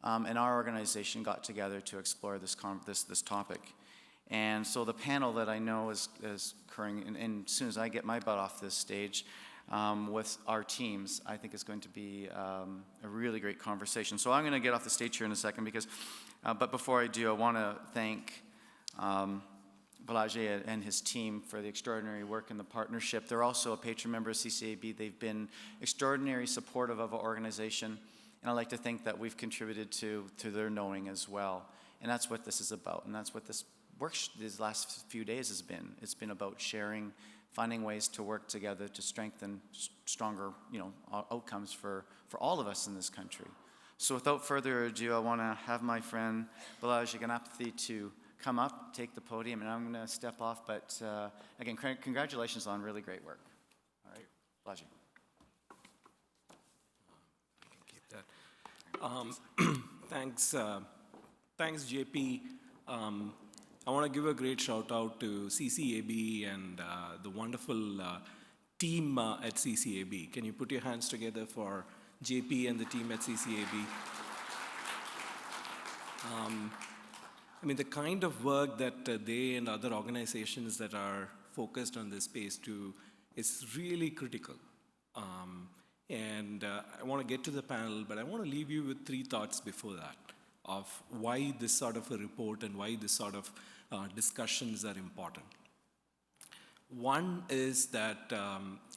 and our organization got together to explore this topic. And so the panel that I know is occurring, and as soon as I get my butt off this stage with our teams, I think it's going to be a really great conversation. So I'm going to get off the stage here in a second, but before I do, I want to thank Balaji and his team for the extraordinary work in the partnership. They're also a patron member of CCAB. They've been extraordinarily supportive of our organization, and I'd like to think that we've contributed to their knowing as well. And that's what this is about, and that's what this work these last few days has been. It's been about sharing, finding ways to work together to strengthen stronger, outcomes for all of us in this country. So without further ado, I want to have my friend Balaji Ganapathy to come up, take the podium, and I'm going to step off. But again, congratulations on really great work. All right, Balaji. Keep that. Thanks, JP. I want to give a great shout out to CCAB and the wonderful team at CCAB. Can you put your hands together for JP and the team at CCAB? The kind of work that they and other organizations that are focused on this space do is really critical. And I want to get to the panel, but I want to leave you with 3 thoughts before that of why this sort of a report and why this sort of discussions are important. One is that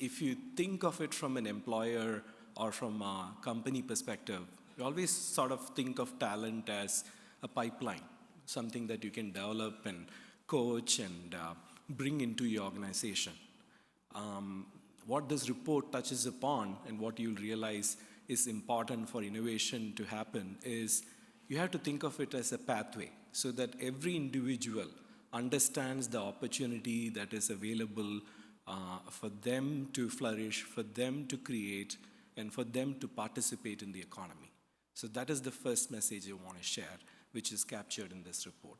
if you think of it from an employer or from a company perspective, you always sort of think of talent as a pipeline, something that you can develop and coach and bring into your organization. What this report touches upon and what you'll realize is important for innovation to happen is you have to think of it as a pathway so that every individual understands the opportunity that is available for them to flourish, for them to create, and for them to participate in the economy. So that is the first message I want to share, which is captured in this report.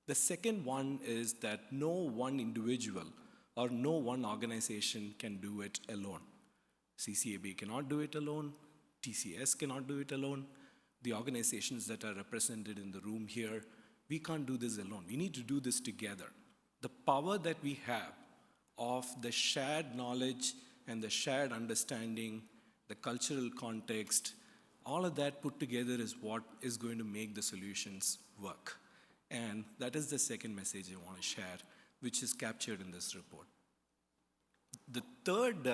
The second one is that no one individual or no one organization can do it alone. CCAB cannot do it alone. TCS cannot do it alone. The organizations that are represented in the room here, we can't do this alone. We need to do this together. The power that we have of the shared knowledge and the shared understanding, the cultural context, all of that put together is what is going to make the solutions work. And that is the second message I want to share, which is captured in this report. The third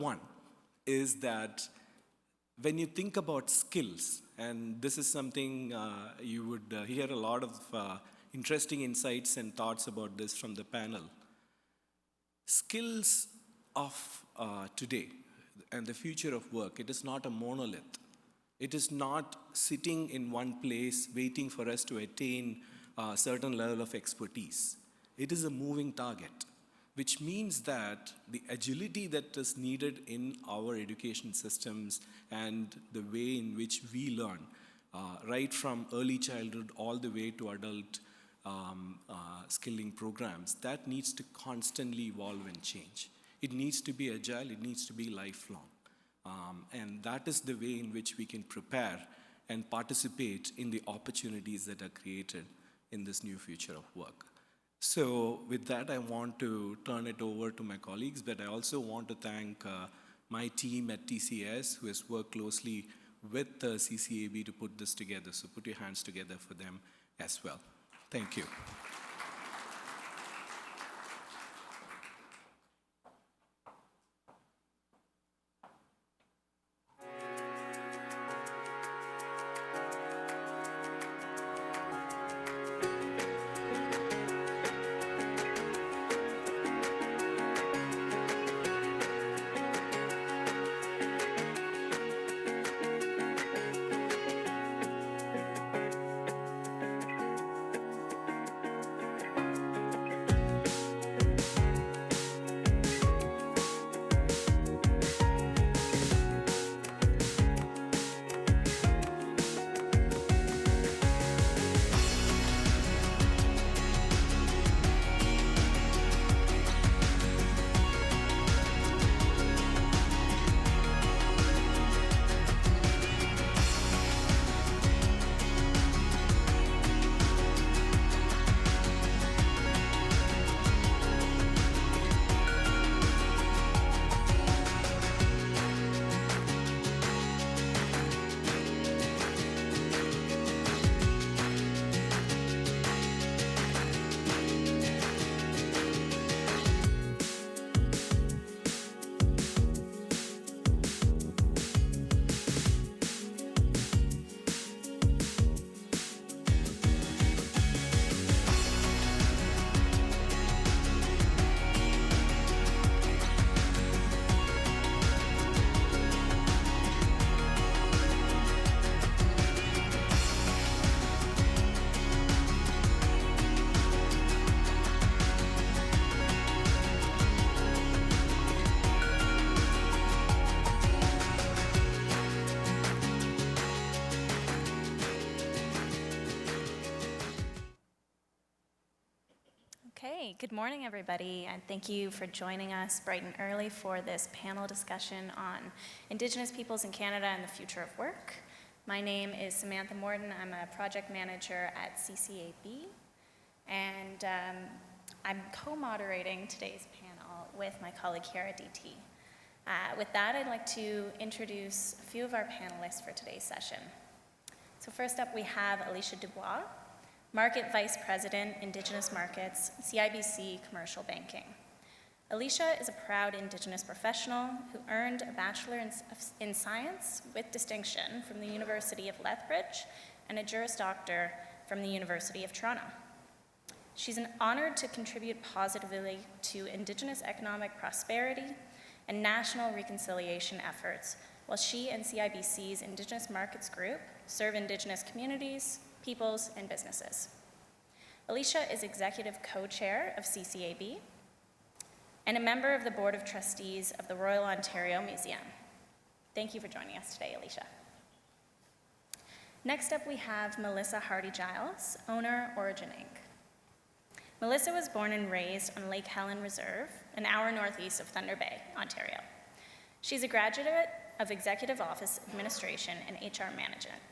one is that when you think about skills, and this is something you would hear a lot of interesting insights and thoughts about this from the panel. Skills of today and the future of work, it is not a monolith. It is not sitting in one place waiting for us to attain a certain level of expertise. It is a moving target, which means that the agility that is needed in our education systems and the way in which we learn, right from early childhood all the way to adult skilling programs, that needs to constantly evolve and change. It needs to be agile, it needs to be lifelong. And that is the way in which we can prepare and participate in the opportunities that are created in this new future of work. So with that, I want to turn it over to my colleagues, but I also want to thank my team at TCS, who has worked closely with the CCAB to put this together. So put your hands together for them as well. Thank you. Good morning, everybody, and thank you for joining us bright and early for this panel discussion on Indigenous peoples in Canada and the future of work. My name is Samantha Morton. I'm a project manager at CCAB, and I'm co-moderating today's panel with my colleague here at DT. With that, I'd like to introduce a few of our panelists for today's session. So first up, we have Alicia Dubois, Market Vice President, Indigenous Markets, CIBC Commercial Banking. Alicia is a proud Indigenous professional who earned a Bachelor in Science with distinction from the University of Lethbridge and a Juris Doctor from the University of Toronto. She's honored to contribute positively to Indigenous economic prosperity and national reconciliation efforts, while she and CIBC's Indigenous Markets Group serve Indigenous communities, peoples, and businesses. Alicia is Executive Co-Chair of CCAB and a member of the Board of Trustees of the Royal Ontario Museum. Thank you for joining us today, Alicia. Next up, we have Melissa Hardy-Giles, owner, Origin Inc. Melissa was born and raised on Lake Helen Reserve, an hour northeast of Thunder Bay, Ontario. She's a graduate of Executive Office Administration and HR Management.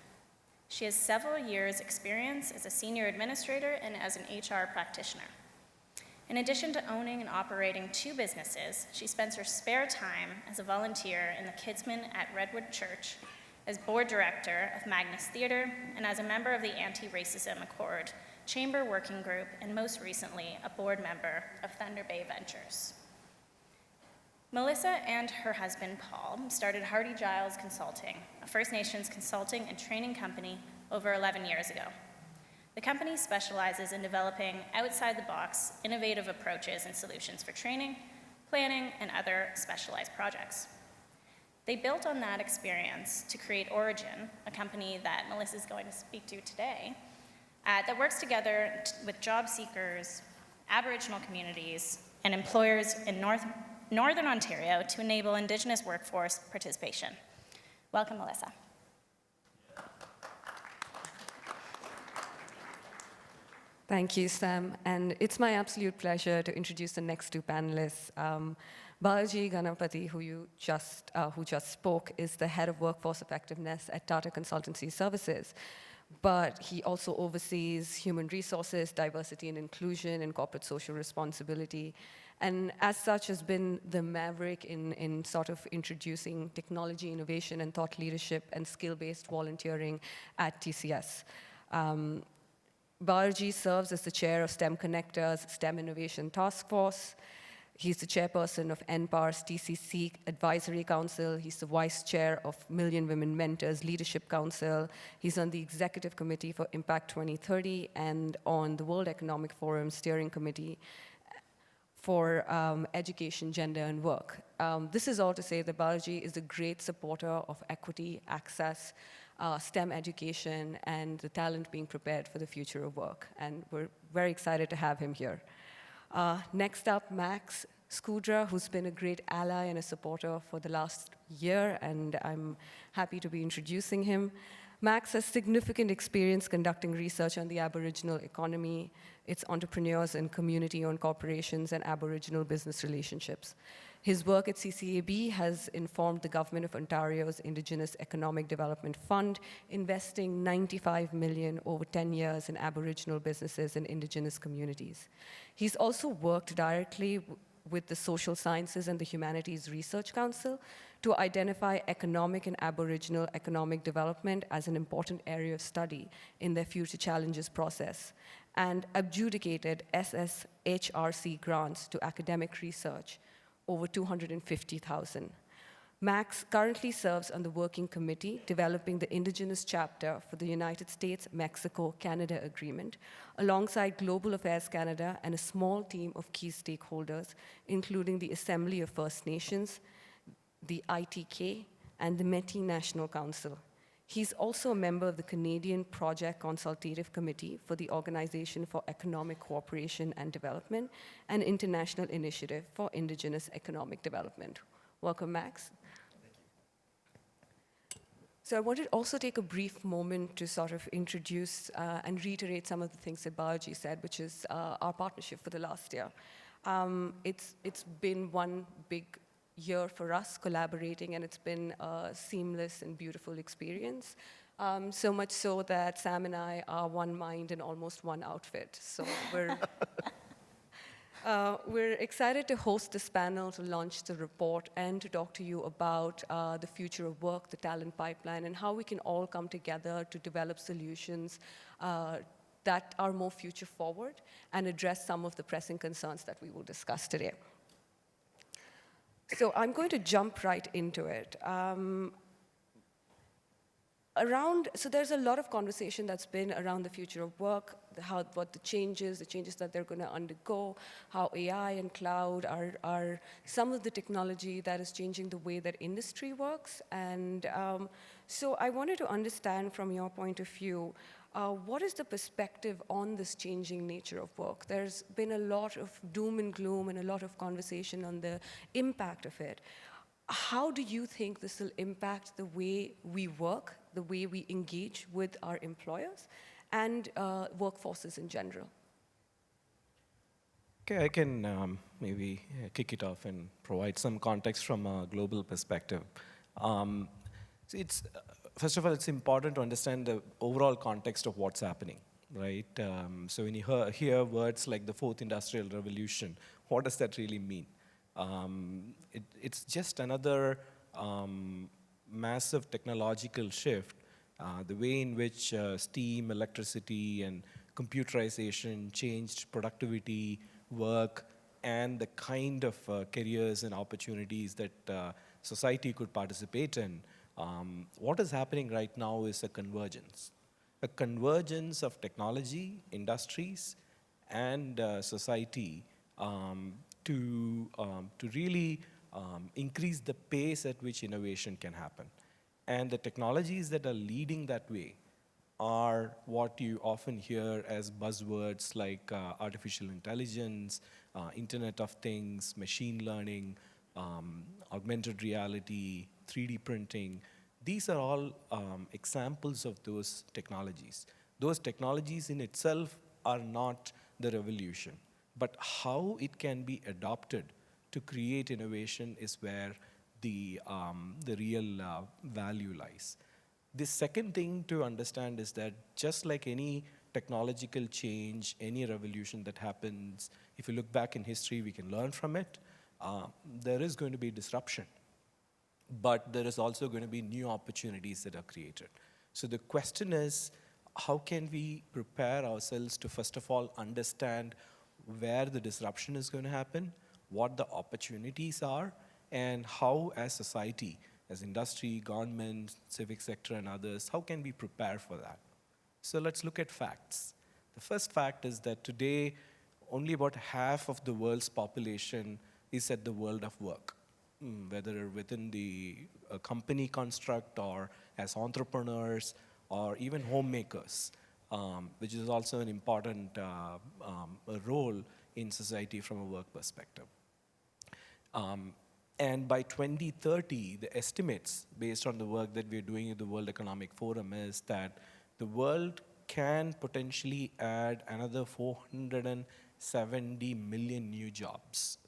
She has several years' experience as a senior administrator and as an HR practitioner. In addition to owning and operating 2 businesses, she spends her spare time as a volunteer in the Kidsmen at Redwood Church, as board director of Magnus Theatre, and as a member of the Anti-Racism Accord Chamber Working Group, and most recently, a board member of Thunder Bay Ventures. Melissa and her husband, Paul, started Hardy-Giles Consulting, a First Nations consulting and training company over 11 years ago. The company specializes in developing outside-the-box, innovative approaches and solutions for training, planning, and other specialized projects. They built on that experience to create Origin, a company that Melissa is going to speak to today, that works together with job seekers, Aboriginal communities, and employers in Northern Ontario to enable Indigenous workforce participation. Welcome, Melissa. Thank you, Sam. And it's my absolute pleasure to introduce the next 2 panelists. Balaji Ganapati, who just spoke, is the head of workforce effectiveness at Tata Consultancy Services. But he also oversees human resources, diversity and inclusion, and corporate social responsibility. And as such has been the maverick in sort of introducing technology, innovation, and thought leadership and skill-based volunteering at TCS. Balaji serves as the chair of STEM Connectors STEM Innovation Task Force. He's the chairperson of NPAR's TCC Advisory Council. He's the vice chair of Million Women Mentors Leadership Council. He's on the executive committee for Impact 2030 and on the World Economic Forum Steering Committee for Education, Gender, and Work. This is all to say that Balaji is a great supporter of equity, access, STEM education, and the talent being prepared for the future of work. And we're very excited to have him here. Next up, Max Skudra, who's been a great ally and a supporter for the last year, and I'm happy to be introducing him. Max has significant experience conducting research on the Aboriginal economy, its entrepreneurs and community-owned corporations, and Aboriginal business relationships. His work at CCAB has informed the Government of Ontario's Indigenous Economic Development Fund, investing $95 million over 10 years in Aboriginal businesses and Indigenous communities. He's also worked directly with the Social Sciences and the Humanities Research Council to identify economic and Aboriginal economic development as an important area of study in their Future Challenges process, and adjudicated SSHRC grants to academic research, over 250,000. Max currently serves on the working committee developing the Indigenous chapter for the United States-Mexico-Canada Agreement, alongside Global Affairs Canada and a small team of key stakeholders, including the Assembly of First Nations, the ITK, and the Métis National Council. He's also a member of the Canadian Project Consultative Committee for the Organization for Economic Cooperation and Development, an international initiative for Indigenous economic development. Welcome, Max. So I wanted to also take a brief moment to sort of introduce and reiterate some of the things that Balaji said, which is our partnership for the last year. It's been one big year for us collaborating, and it's been a seamless and beautiful experience. So much so that Sam and I are one mind and almost one outfit. So we're excited to host this panel to launch the report and to talk to you about the future of work, the talent pipeline, and how we can all come together to develop solutions that are more future forward and address some of the pressing concerns that we will discuss today. So I'm going to jump right into it. So there's a lot of conversation that's been around the future of work, what the changes that they're going to undergo, how AI and cloud are some of the technology that is changing the way that industry works. And so I wanted to understand from your point of view, what is the perspective on this changing nature of work? There's been a lot of doom and gloom and a lot of conversation on the impact of it. How do you think this will impact the way we work, the way we engage with our employers, and workforces in general? Okay, I can maybe kick it off and provide some context from a global perspective. First of all, it's important to understand the overall context of what's happening, right? So when you hear words like the fourth industrial revolution, what does that really mean? It's just another massive technological shift. The way in which steam, electricity, and computerization changed productivity, work, and the kind of careers and opportunities that society could participate in. What is happening right now is a convergence of technology, industries, and society to really increase the pace at which innovation can happen. And the technologies that are leading that way are what you often hear as buzzwords like artificial intelligence, Internet of Things, machine learning, augmented reality, 3D printing. These are all examples of those technologies. Those technologies in itself are not the revolution, but how it can be adopted to create innovation is where the real value lies. The second thing to understand is that just like any technological change, any revolution that happens, if you look back in history, we can learn from it. There is going to be disruption, but there is also going to be new opportunities that are created. So the question is, how can we prepare ourselves to, first of all, understand where the disruption is going to happen, what the opportunities are, and how, as society, as industry, government, civic sector, and others, how can we prepare for that? So let's look at facts. The first fact is that today, only about half of the world's population is at the world of work, whether within the company construct or as entrepreneurs or even homemakers, which is also an important role in society from a work perspective. And by 2030, the estimates based on the work that we're doing at the World Economic Forum is that the world can potentially add another 470 million new jobs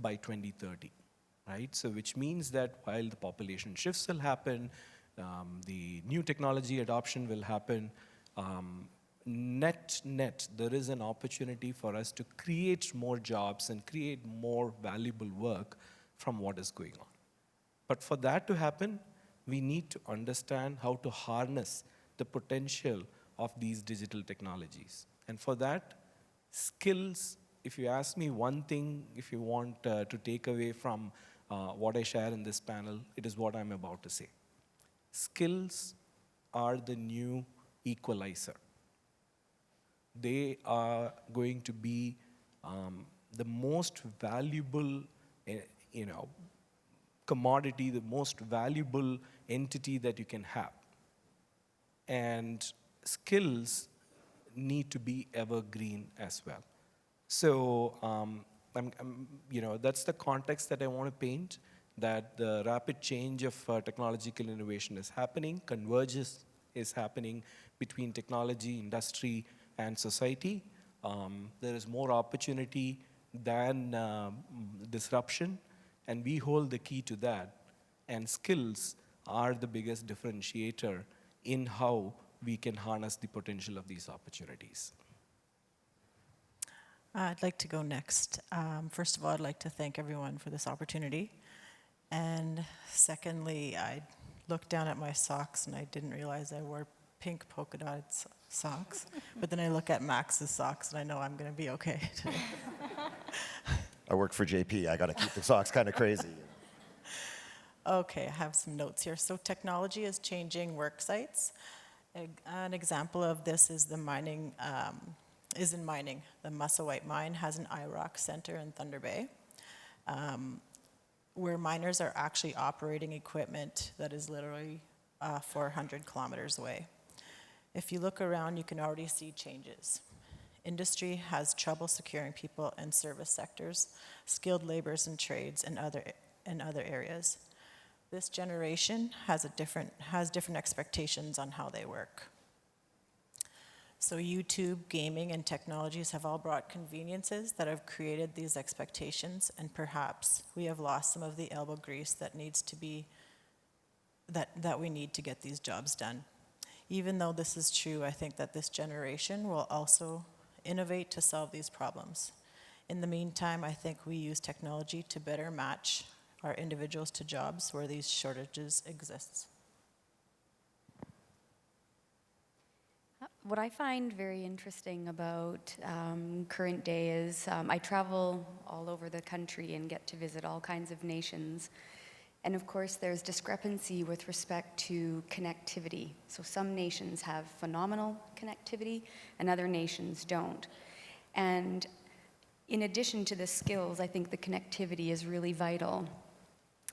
by 2030, right? So which means that while the population shifts will happen, the new technology adoption will happen, net, there is an opportunity for us to create more jobs and create more valuable work from what is going on. But for that to happen, we need to understand how to harness the potential of these digital technologies. And for that, skills, if you ask me one thing, if you want to take away from what I share in this panel, it is what I'm about to say. Skills are the new equalizer. They are going to be the most valuable, commodity, the most valuable entity that you can have. And skills need to be evergreen as well. So, that's the context that I want to paint. that the rapid change of technological innovation is happening, convergence is happening between technology, industry, and society. There is more opportunity than disruption, and we hold the key to that. And skills are the biggest differentiator in how we can harness the potential of these opportunities. I'd like to go next. First of all, I'd like to thank everyone for this opportunity. And secondly, I looked down at my socks and I didn't realize I wore pink polka dotted socks. But then I look at Max's socks and I know I'm going to be okay today. I work for JP. I got to keep the socks kind of crazy. Okay, I have some notes here. So technology is changing work sites. An example of this is in mining. The Musselwhite mine has an IROC center in Thunder Bay, where miners are actually operating equipment that is literally 400 kilometers away. If you look around, you can already see changes. Industry has trouble securing people in service sectors, skilled laborers and trades, and other areas. This generation has different expectations on how they work. So YouTube, gaming, and technologies have all brought conveniences that have created these expectations, and perhaps we have lost some of the elbow grease that needs to be, that we need to get these jobs done. Even though this is true, I think that this generation will also innovate to solve these problems. In the meantime, I think we use technology to better match our individuals to jobs where these shortages exist. What I find very interesting about current day is I travel all over the country and get to visit all kinds of nations. And of course, there's discrepancy with respect to connectivity. So some nations have phenomenal connectivity and other nations don't. And in addition to the skills, I think the connectivity is really vital.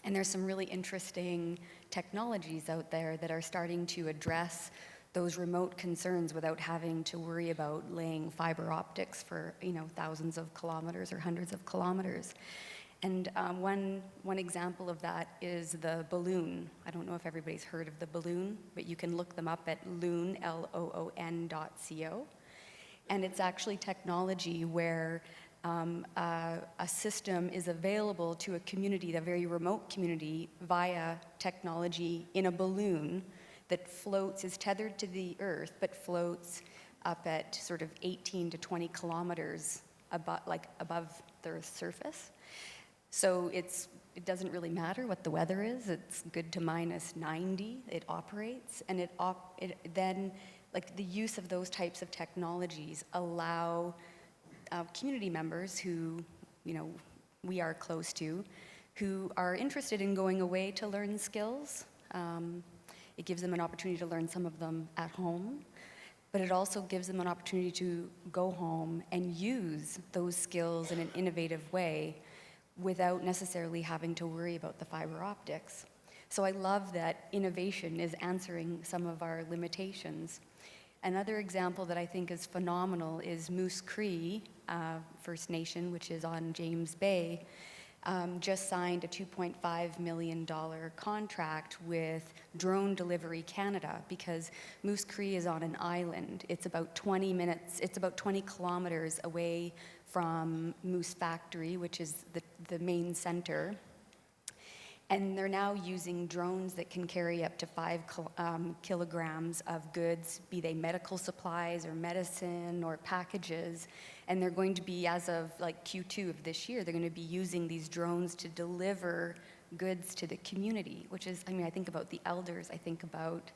And there's some really interesting technologies out there that are starting to address those remote concerns without having to worry about laying fiber optics for, thousands of kilometers or hundreds of kilometers. And one example of that is the balloon. I don't know if everybody's heard of the balloon, but you can look them up at loon, loon.co. And it's actually technology where a system is available to a community, a very remote community, via technology in a balloon that floats, is tethered to the earth, but floats up at sort of 18 to 20 kilometers above the Earth's surface. So it doesn't really matter what the weather is. It's good to minus 90. It operates, and then the use of those types of technologies allow community members who, we are close to, who are interested in going away to learn skills. It gives them an opportunity to learn some of them at home, but it also gives them an opportunity to go home and use those skills in an innovative way without necessarily having to worry about the fiber optics. So I love that innovation is answering some of our limitations. Another example that I think is phenomenal is Moose Cree First Nation, which is on James Bay, just signed a $2.5 million contract with Drone Delivery Canada because Moose Cree is on an island. It's about 20 kilometers away from Moose Factory, which is the main center. And they're now using drones that can carry up to 5 kilograms of goods, be they medical supplies or medicine or packages. And they're going to be, as of Q2 of this year, they're going to be using these drones to deliver goods to the community, which is, I think about the elders, I think about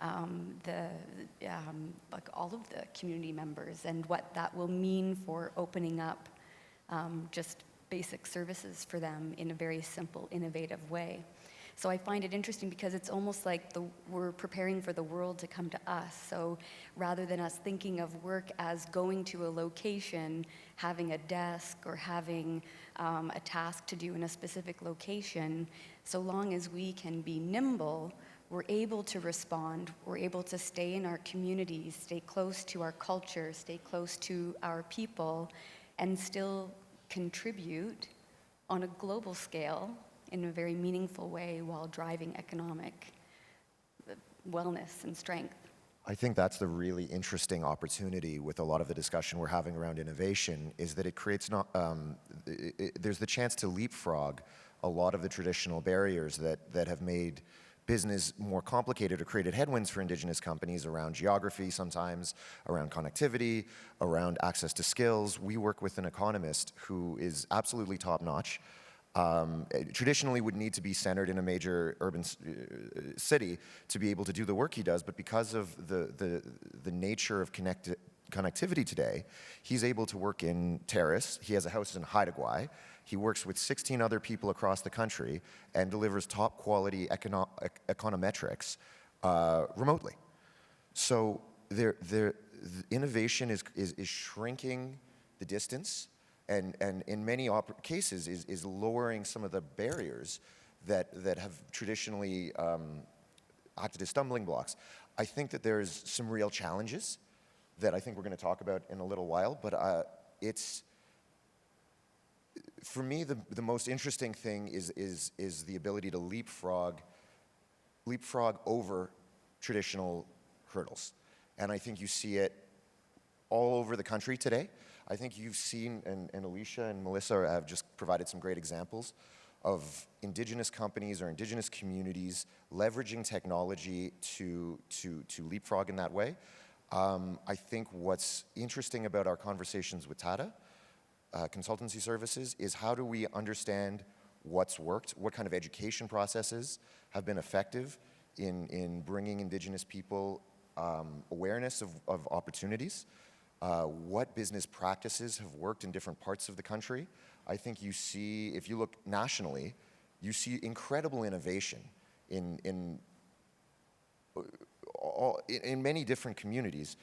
all of the community members and what that will mean for opening up just basic services for them in a very simple, innovative way. So I find it interesting because it's almost like we're preparing for the world to come to us. So rather than us thinking of work as going to a location, having a desk, or having a task to do in a specific location, so long as we can be nimble, we're able to respond, we're able to stay in our communities, stay close to our culture, stay close to our people, and still contribute on a global scale in a very meaningful way while driving economic wellness and strength. I think that's the really interesting opportunity with a lot of the discussion we're having around innovation, is that it creates there's the chance to leapfrog a lot of the traditional barriers that have made business more complicated or created headwinds for Indigenous companies around geography sometimes, around connectivity, around access to skills. We work with an economist who is absolutely top-notch. Traditionally would need to be centered in a major urban city to be able to do the work he does, but because of the nature of connectivity today, he's able to work in Terrace. He has a house in Haida Gwaii. He works with 16 other people across the country and delivers top quality econometrics remotely. So the innovation is shrinking the distance, and in many cases is lowering some of the barriers that have traditionally acted as stumbling blocks. I think that there's some real challenges that I think we're going to talk about in a little while, but it's, for me, the most interesting thing is the ability to leapfrog over traditional hurdles. And I think you see it all over the country today. I think you've seen, and Alicia and Melissa have just provided some great examples of Indigenous companies or Indigenous communities leveraging technology to leapfrog in that way. I think what's interesting about our conversations with Tata Consultancy Services is how do we understand what's worked, what kind of education processes have been effective in bringing Indigenous people awareness of opportunities, what business practices have worked in different parts of the country. I think you see, if you look nationally, you see incredible innovation in many different communities.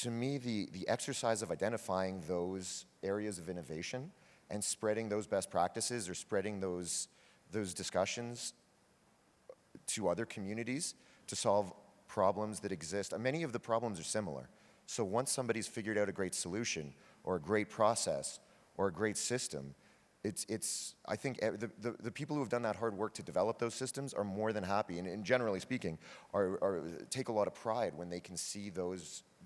To me, the exercise of identifying those areas of innovation and spreading those best practices or spreading those discussions to other communities to solve problems that exist. Many of the problems are similar. So once somebody's figured out a great solution or a great process or a great system, I think the people who have done that hard work to develop those systems are more than happy, and generally speaking, take a lot of pride when they can see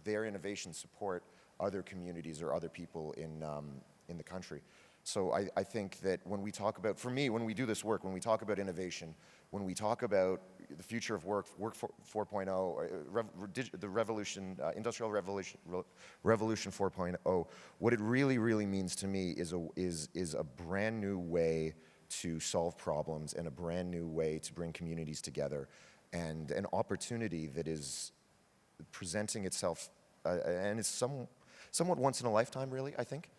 their innovations support other communities or other people in the country. So I think that when we talk about, for me, when we do this work, when we talk about innovation, when we talk about the future of work 4.0, the revolution, industrial revolution 4.0, what it really, really means to me is a brand new way to solve problems and a brand new way to bring communities together, and an opportunity that is presenting itself and is somewhat once in a lifetime, really, I think.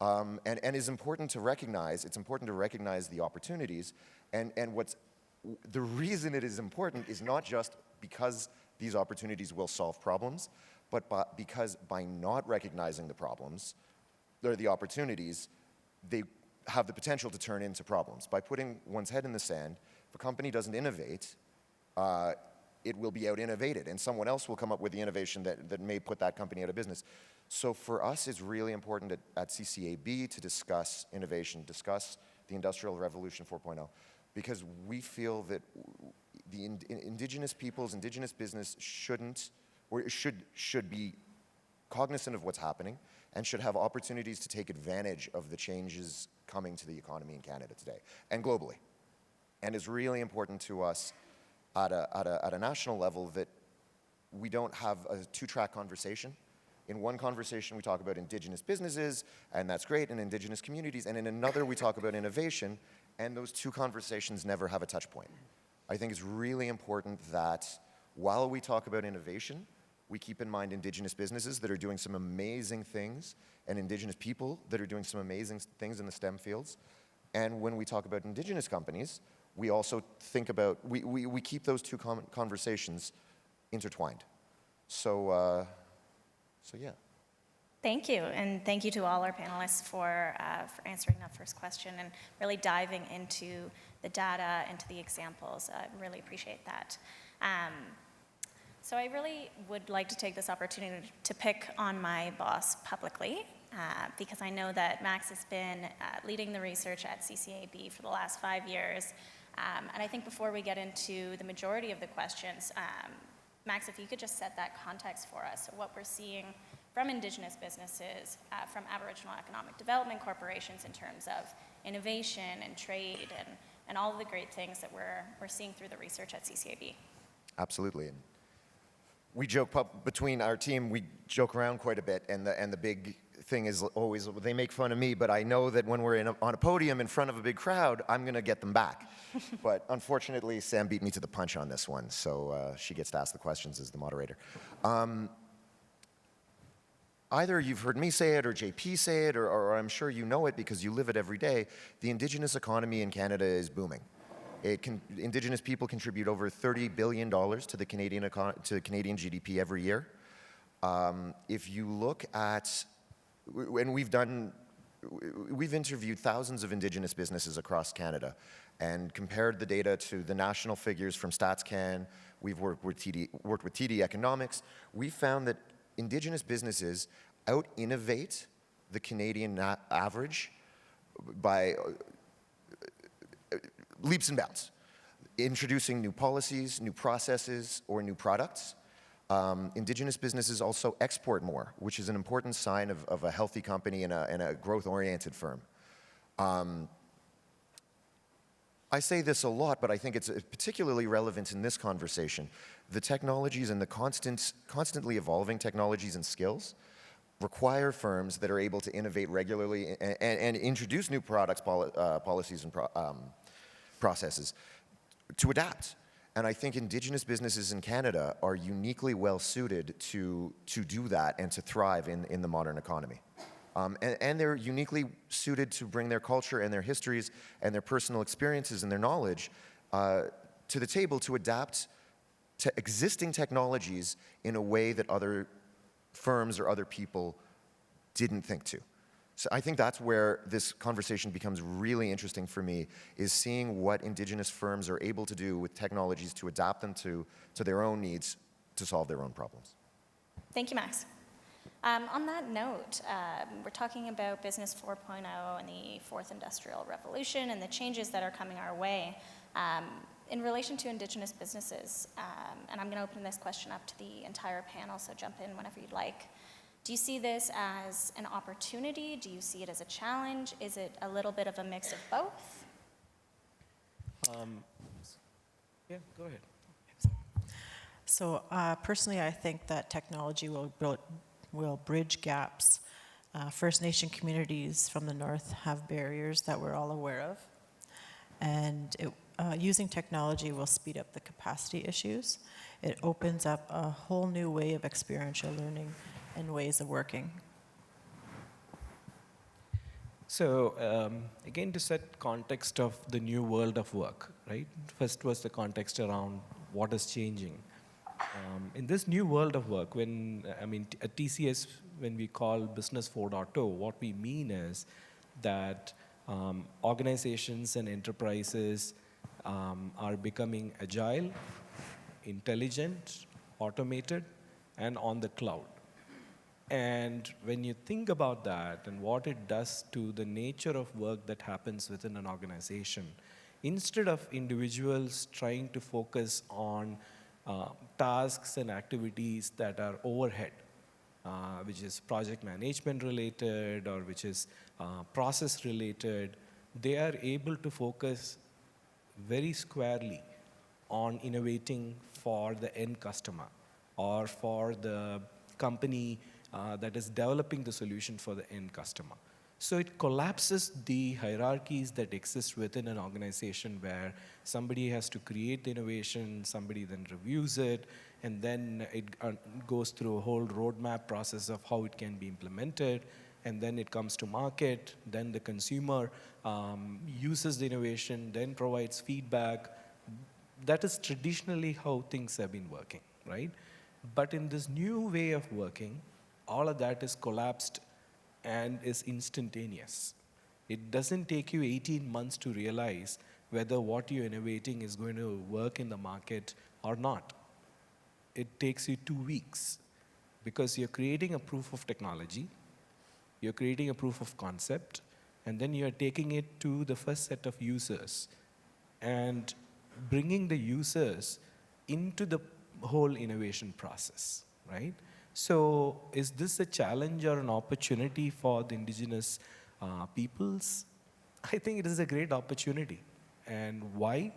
And is important to recognize. It's important to recognize the opportunities, and the reason it is important is not just because these opportunities will solve problems, but because by not recognizing the problems or the opportunities, they have the potential to turn into problems. By putting one's head in the sand, if a company doesn't innovate, it will be out-innovated, and someone else will come up with the innovation that may put that company out of business. So for us, it's really important at CCAB to discuss innovation, discuss the Industrial Revolution 4.0, because we feel that the Indigenous peoples, Indigenous business should be cognizant of what's happening and should have opportunities to take advantage of the changes coming to the economy in Canada today and globally. And it's really important to us at a national level that we don't have a two-track conversation. In one conversation, we talk about Indigenous businesses, and that's great, and Indigenous communities, and in another, we talk about innovation, and those two conversations never have a touch point. I think it's really important that while we talk about innovation, we keep in mind Indigenous businesses that are doing some amazing things, and Indigenous people that are doing some amazing things in the STEM fields. And when we talk about Indigenous companies, we also think about, we keep those two conversations intertwined. So yeah. Thank you, and thank you to all our panelists for answering that first question and really diving into the data, into the examples. I really appreciate that. So I really would like to take this opportunity to pick on my boss publicly, because I know that Max has been leading the research at CCAB for the last 5 years, And I think before we get into the majority of the questions, Max, if you could just set that context for us, what we're seeing from Indigenous businesses, from Aboriginal economic development corporations in terms of innovation and trade and all of the great things that we're seeing through the research at CCAB. Absolutely. And we joke between our team, we joke around quite a bit, and the big thing is always, they make fun of me, but I know that when we're on a podium in front of a big crowd, I'm going to get them back. But unfortunately, Sam beat me to the punch on this one, so she gets to ask the questions as the moderator. Either you've heard me say it or JP say it, or I'm sure you know it because you live it every day. The Indigenous economy in Canada is booming. Indigenous people contribute over $30 billion to the Canadian GDP every year. If you look at, and we've interviewed thousands of Indigenous businesses across Canada and compared the data to the national figures from StatsCan. We've worked with TD Economics. We found that Indigenous businesses out-innovate the Canadian average by leaps and bounds, introducing new policies, new processes, or new products. Indigenous businesses also export more, which is an important sign of a healthy company and a growth-oriented firm. I say this a lot, but I think it's particularly relevant in this conversation. The technologies and the constantly evolving technologies and skills require firms that are able to innovate regularly and introduce new products, policies, and processes to adapt. And I think Indigenous businesses in Canada are uniquely well suited to do that and to thrive in the modern economy. And they're uniquely suited to bring their culture and their histories and their personal experiences and their knowledge to the table to adapt to existing technologies in a way that other firms or other people didn't think to. So I think that's where this conversation becomes really interesting for me, is seeing what Indigenous firms are able to do with technologies to adapt them to their own needs to solve their own problems. Thank you, Max. On that note, we're talking about Business 4.0 and the fourth industrial revolution and the changes that are coming our way in relation to Indigenous businesses. And I'm going to open this question up to the entire panel, so jump in whenever you'd like. Do you see this as an opportunity? Do you see it as a challenge? Is it a little bit of a mix of both? Yeah, go ahead. So personally, I think that technology will bridge gaps. First Nation communities from the north have barriers that we're all aware of. And using technology will speed up the capacity issues. It opens up a whole new way of experiential learning and ways of working. So again, to set context of the new world of work, right? First was the context around what is changing. In this new world of work, at TCS, when we call Business 4.0, what we mean is that organizations and enterprises are becoming agile, intelligent, automated, and on the cloud. And when you think about that and what it does to the nature of work that happens within an organization, instead of individuals trying to focus on tasks and activities that are overhead, which is project management related or which is process related, they are able to focus very squarely on innovating for the end customer or for the company that is developing the solution for the end customer. So it collapses the hierarchies that exist within an organization where somebody has to create the innovation, somebody then reviews it, and then it goes through a whole roadmap process of how it can be implemented, and then it comes to market, then the consumer uses the innovation, then provides feedback. That is traditionally how things have been working, right? But in this new way of working, all of that is collapsed and is instantaneous. It doesn't take you 18 months to realize whether what you're innovating is going to work in the market or not. It takes you 2 weeks because you're creating a proof of technology, you're creating a proof of concept, and then you're taking it to the first set of users. and bringing the users into the whole innovation process, right? So is this a challenge or an opportunity for the indigenous peoples? I think it is a great opportunity. And why?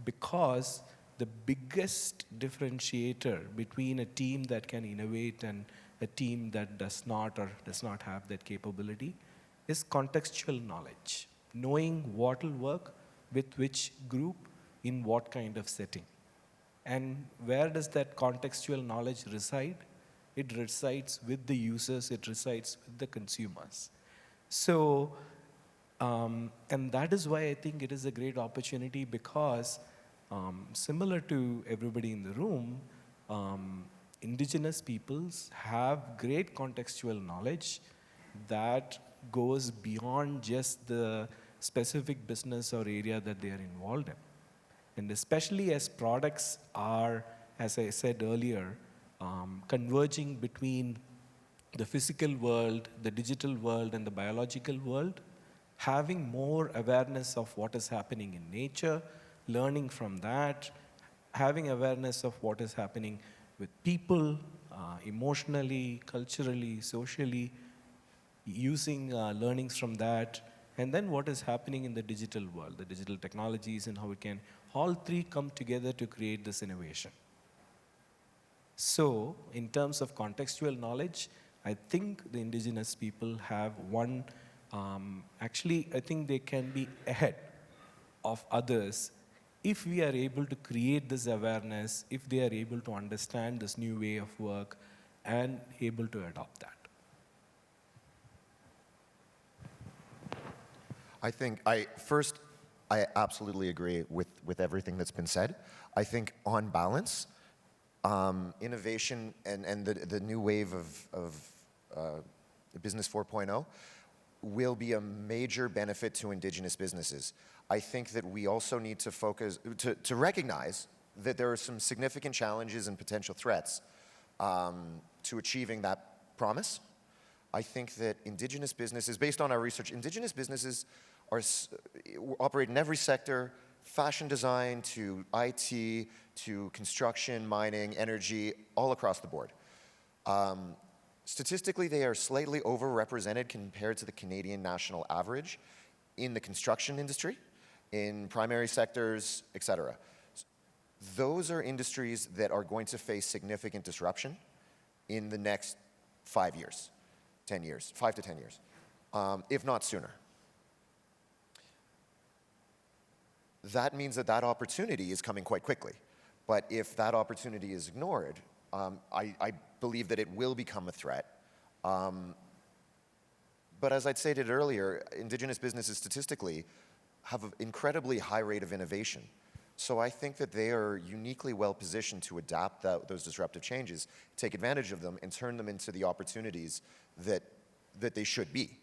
Because the biggest differentiator between a team that can innovate and a team that does not or does not have that capability is contextual knowledge, knowing what will work with which group in what kind of setting. And where does that contextual knowledge reside? It resides with the users, it resides with the consumers. So, and that is why I think it is a great opportunity, because similar to everybody in the room, indigenous peoples have great contextual knowledge that goes beyond just the specific business or area that they are involved in. And especially as products are, as I said earlier, converging between the physical world, the digital world, and the biological world, having more awareness of what is happening in nature, learning from that, having awareness of what is happening with people, emotionally, culturally, socially, using learnings from that, and then what is happening in the digital world, the digital technologies, and how it can all three come together to create this innovation. So, in terms of contextual knowledge, I think the indigenous people have one, actually, I think they can be ahead of others if we are able to create this awareness, if they are able to understand this new way of work and able to adopt that. I think I absolutely agree with everything that's been said. I think on balance, innovation and the new wave of Business 4.0 will be a major benefit to Indigenous businesses. I think that we also need to focus, to recognize that there are some significant challenges and potential threats to achieving that promise. I think that Indigenous businesses, based on our research, Indigenous businesses operate in every sector, fashion design to IT to construction, mining, energy, all across the board. Statistically, they are slightly overrepresented compared to the Canadian national average in the construction industry, in primary sectors, et cetera. Those are industries that are going to face significant disruption in the next 5 years, 10 years, 5 to 10 years, if not sooner. That means that that opportunity is coming quite quickly. But if that opportunity is ignored, I believe that it will become a threat. But as I'd stated earlier, Indigenous businesses statistically have an incredibly high rate of innovation. So I think that they are uniquely well positioned to adapt those disruptive changes, take advantage of them, and turn them into the opportunities that they should be.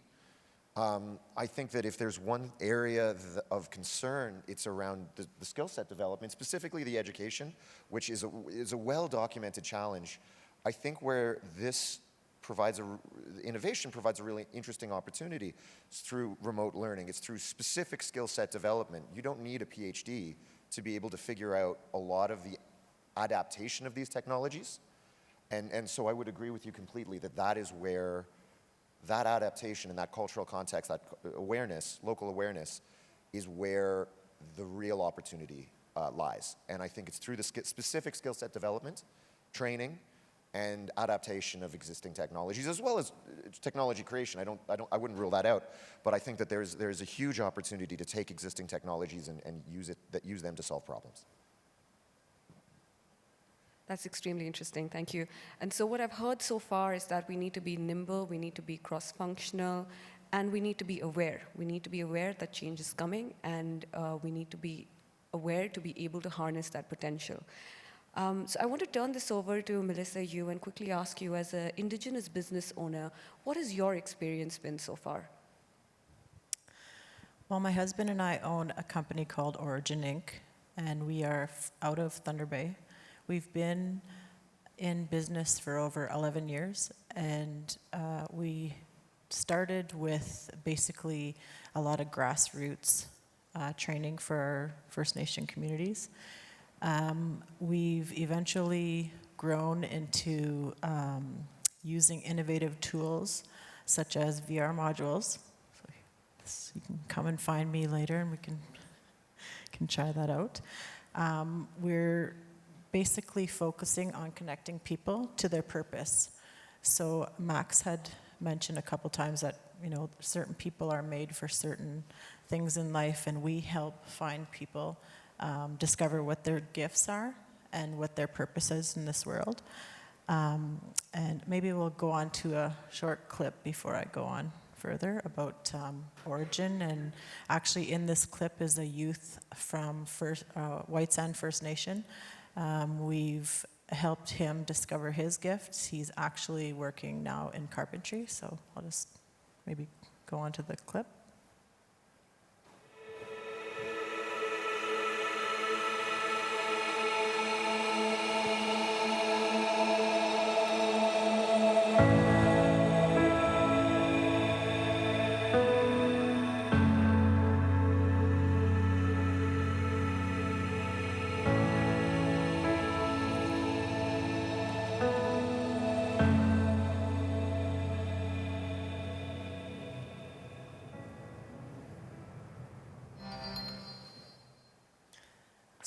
I think that if there's one area of concern, it's around the skill set development, specifically the education, which is a well-documented challenge. I think where this innovation provides a really interesting opportunity is through remote learning. It's through specific skill set development. You don't need a PhD to be able to figure out a lot of the adaptation of these technologies. And so I would agree with you completely that that is where that adaptation and that cultural context, that awareness, local awareness, is where the real opportunity lies. And I think it's through the specific skill set development, training, and adaptation of existing technologies, as well as technology creation. I wouldn't rule that out, but I think that there's a huge opportunity to take existing technologies and use them to solve problems. That's extremely interesting, thank you. And so what I've heard so far is that we need to be nimble, we need to be cross-functional, and we need to be aware. We need to be aware that change is coming, and we need to be aware to be able to harness that potential. So I want to turn this over to Melissa, you, and quickly ask you, as an Indigenous business owner, what has your experience been so far? Well, my husband and I own a company called Origin Inc., and we are out of Thunder Bay. We've been in business for over 11 years, and we started with basically a lot of grassroots training for our First Nation communities. We've eventually grown into using innovative tools such as VR modules. So you can come and find me later and we can try that out. We're basically focusing on connecting people to their purpose. So Max had mentioned a couple times that, you know, certain people are made for certain things in life, and we help find people discover what their gifts are and what their purpose is in this world. And maybe we'll go on to a short clip before I go on further about origin. And actually in this clip is a youth from White Sand First Nation. We've helped him discover his gifts. He's actually working now in carpentry, so I'll just maybe go on to the clip.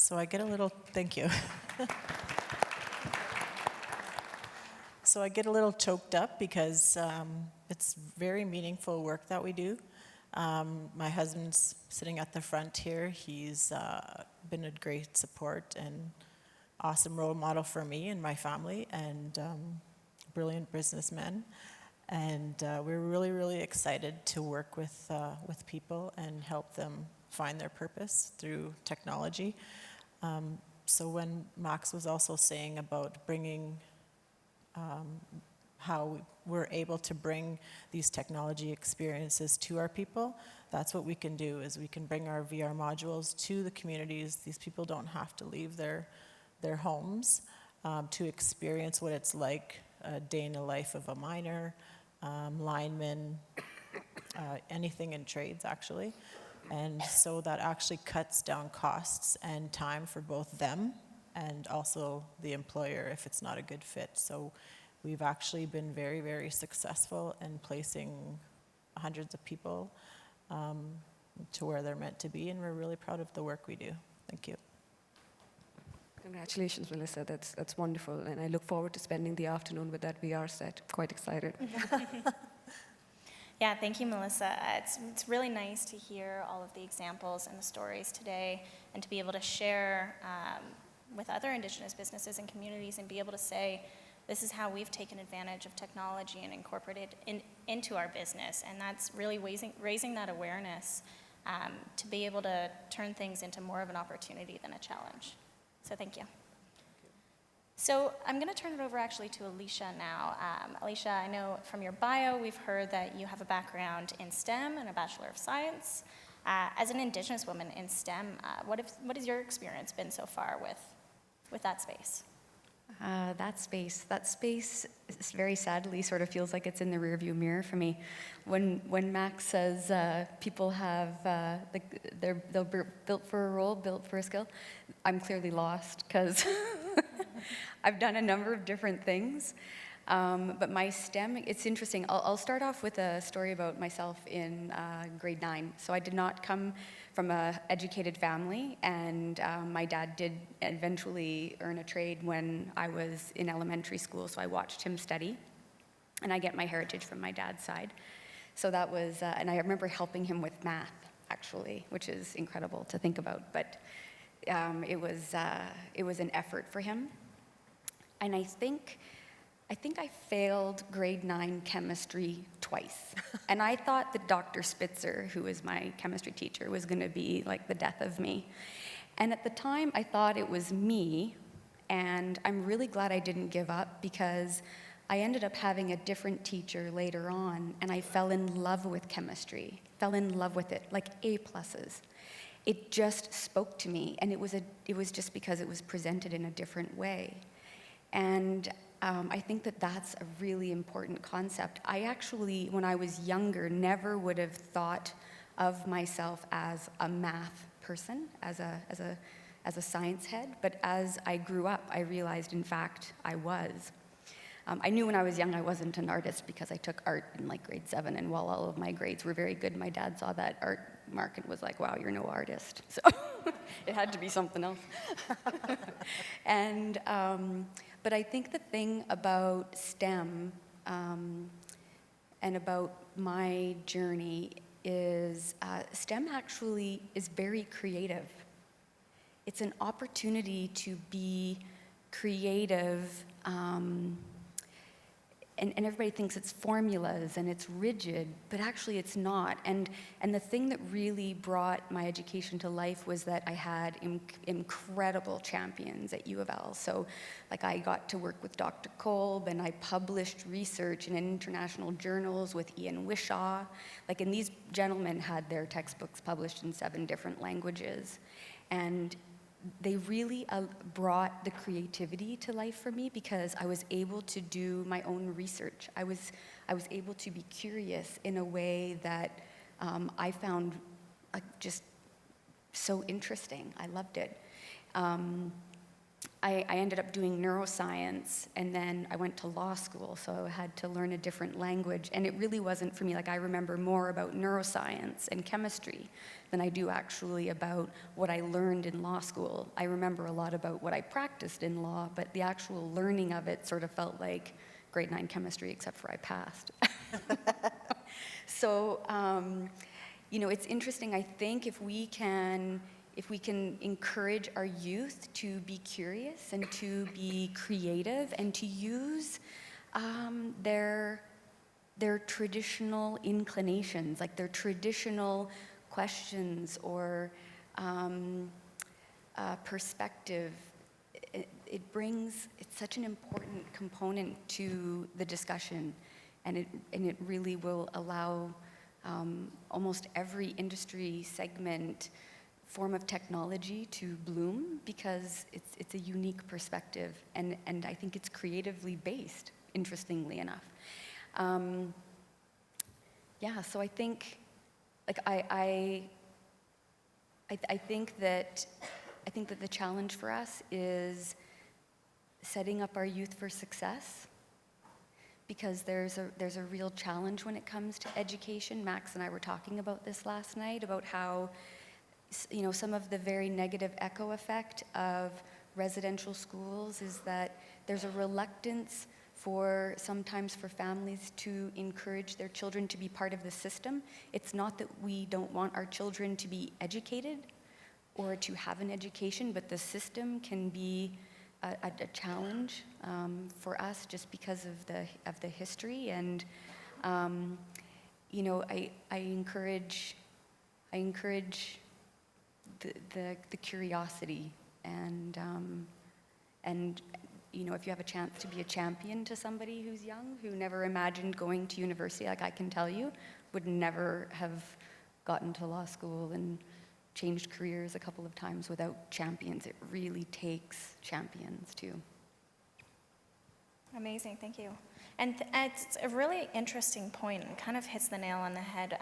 So I get a little, thank you. So I get a little choked up because it's very meaningful work that we do. My husband's sitting at the front here. He's been a great support and awesome role model for me and my family, and brilliant businessman. And we're really, really excited to work with people and help them find their purpose through technology. So when Max was also saying about bringing, how we're able to bring these technology experiences to our people, that's what we can do, is we can bring our VR modules to the communities. These people don't have to leave their homes to experience what it's like a day in the life of a miner, lineman, anything in trades actually. And so that actually cuts down costs and time for both them and also the employer if it's not a good fit. So we've actually been very, very successful in placing hundreds of people to where they're meant to be, and we're really proud of the work we do. Thank you. Congratulations, Melissa. That's wonderful. And I look forward to spending the afternoon with that VR set. Quite excited. Yeah, thank you, Melissa. It's really nice to hear all of the examples and the stories today, and to be able to share with other Indigenous businesses and communities and be able to say, this is how we've taken advantage of technology and incorporated into our business. And that's really raising that awareness to be able to turn things into more of an opportunity than a challenge. So thank you. So I'm going to turn it over actually to Alicia now. Alicia, I know from your bio, we've heard that you have a background in STEM and a Bachelor of Science. As an Indigenous woman in STEM, what has your experience been so far with that space? That space is very sadly sort of feels like it's in the rearview mirror for me. When Max says people have, they're built for a role, built for a skill, I'm clearly lost because I've done a number of different things. But my STEM, it's interesting. I'll start off with a story about myself in grade 9. So I did not come from an educated family, and my dad did eventually earn a trade when I was in elementary school, so I watched him study. And I get my heritage from my dad's side. So that was, and I remember helping him with math, actually, which is incredible to think about. But it was an effort for him. And I think I failed grade 9 chemistry twice. And I thought that Dr. Spitzer, who was my chemistry teacher, was going to be like the death of me. And at the time, I thought it was me. And I'm really glad I didn't give up, because I ended up having a different teacher later on, and I fell in love with chemistry, fell in love with it, like A+. It just spoke to me, and it was just because it was presented in a different way. And I think that that's a really important concept. I actually, when I was younger, never would have thought of myself as a math person, as a science head, but as I grew up, I realized, in fact, I was. I knew when I was young I wasn't an artist because I took art in like grade 7, and while all of my grades were very good, my dad saw that art mark and was like, wow, you're no artist. So it had to be something else. And, but I think the thing about STEM and about my journey is STEM actually is very creative. It's an opportunity to be creative, and everybody thinks it's formulas and it's rigid, but actually it's not. And the thing that really brought my education to life was that I had incredible champions at U of L. So like I got to work with Dr. Kolb, and I published research in international journals with Ian Wishaw. Like, and these gentlemen had their textbooks published in 7 different languages. And they really brought the creativity to life for me because I was able to do my own research. I was able to be curious in a way that I found just so interesting. I loved it. I ended up doing neuroscience, and then I went to law school, so I had to learn a different language, and it really wasn't for me. Like, I remember more about neuroscience and chemistry than I do actually about what I learned in law school. I remember a lot about what I practiced in law, but the actual learning of it sort of felt like grade 9 chemistry, except for I passed. So, you know, it's interesting. I think if we can encourage our youth to be curious and to be creative and to use their traditional inclinations, like their traditional questions or perspective, it's such an important component to the discussion, and it really will allow almost every industry segment, form of technology to bloom, because it's a unique perspective, and I think it's creatively based, interestingly enough. Yeah, so I think, like, I think that the challenge for us is setting up our youth for success, because there's a real challenge when it comes to education. Max and I were talking about this last night, about how, you know, some of the very negative echo effect of residential schools is that there's a reluctance sometimes for families to encourage their children to be part of the system. It's not that we don't want our children to be educated or to have an education, but the system can be a challenge for us just because of the history. And you know, I encourage the curiosity, and you know, if you have a chance to be a champion to somebody who's young, who never imagined going to university, like I can tell you, would never have gotten to law school and changed careers a couple of times without champions. It really takes champions too. Amazing, thank you. And it's a really interesting point, and kind of hits the nail on the head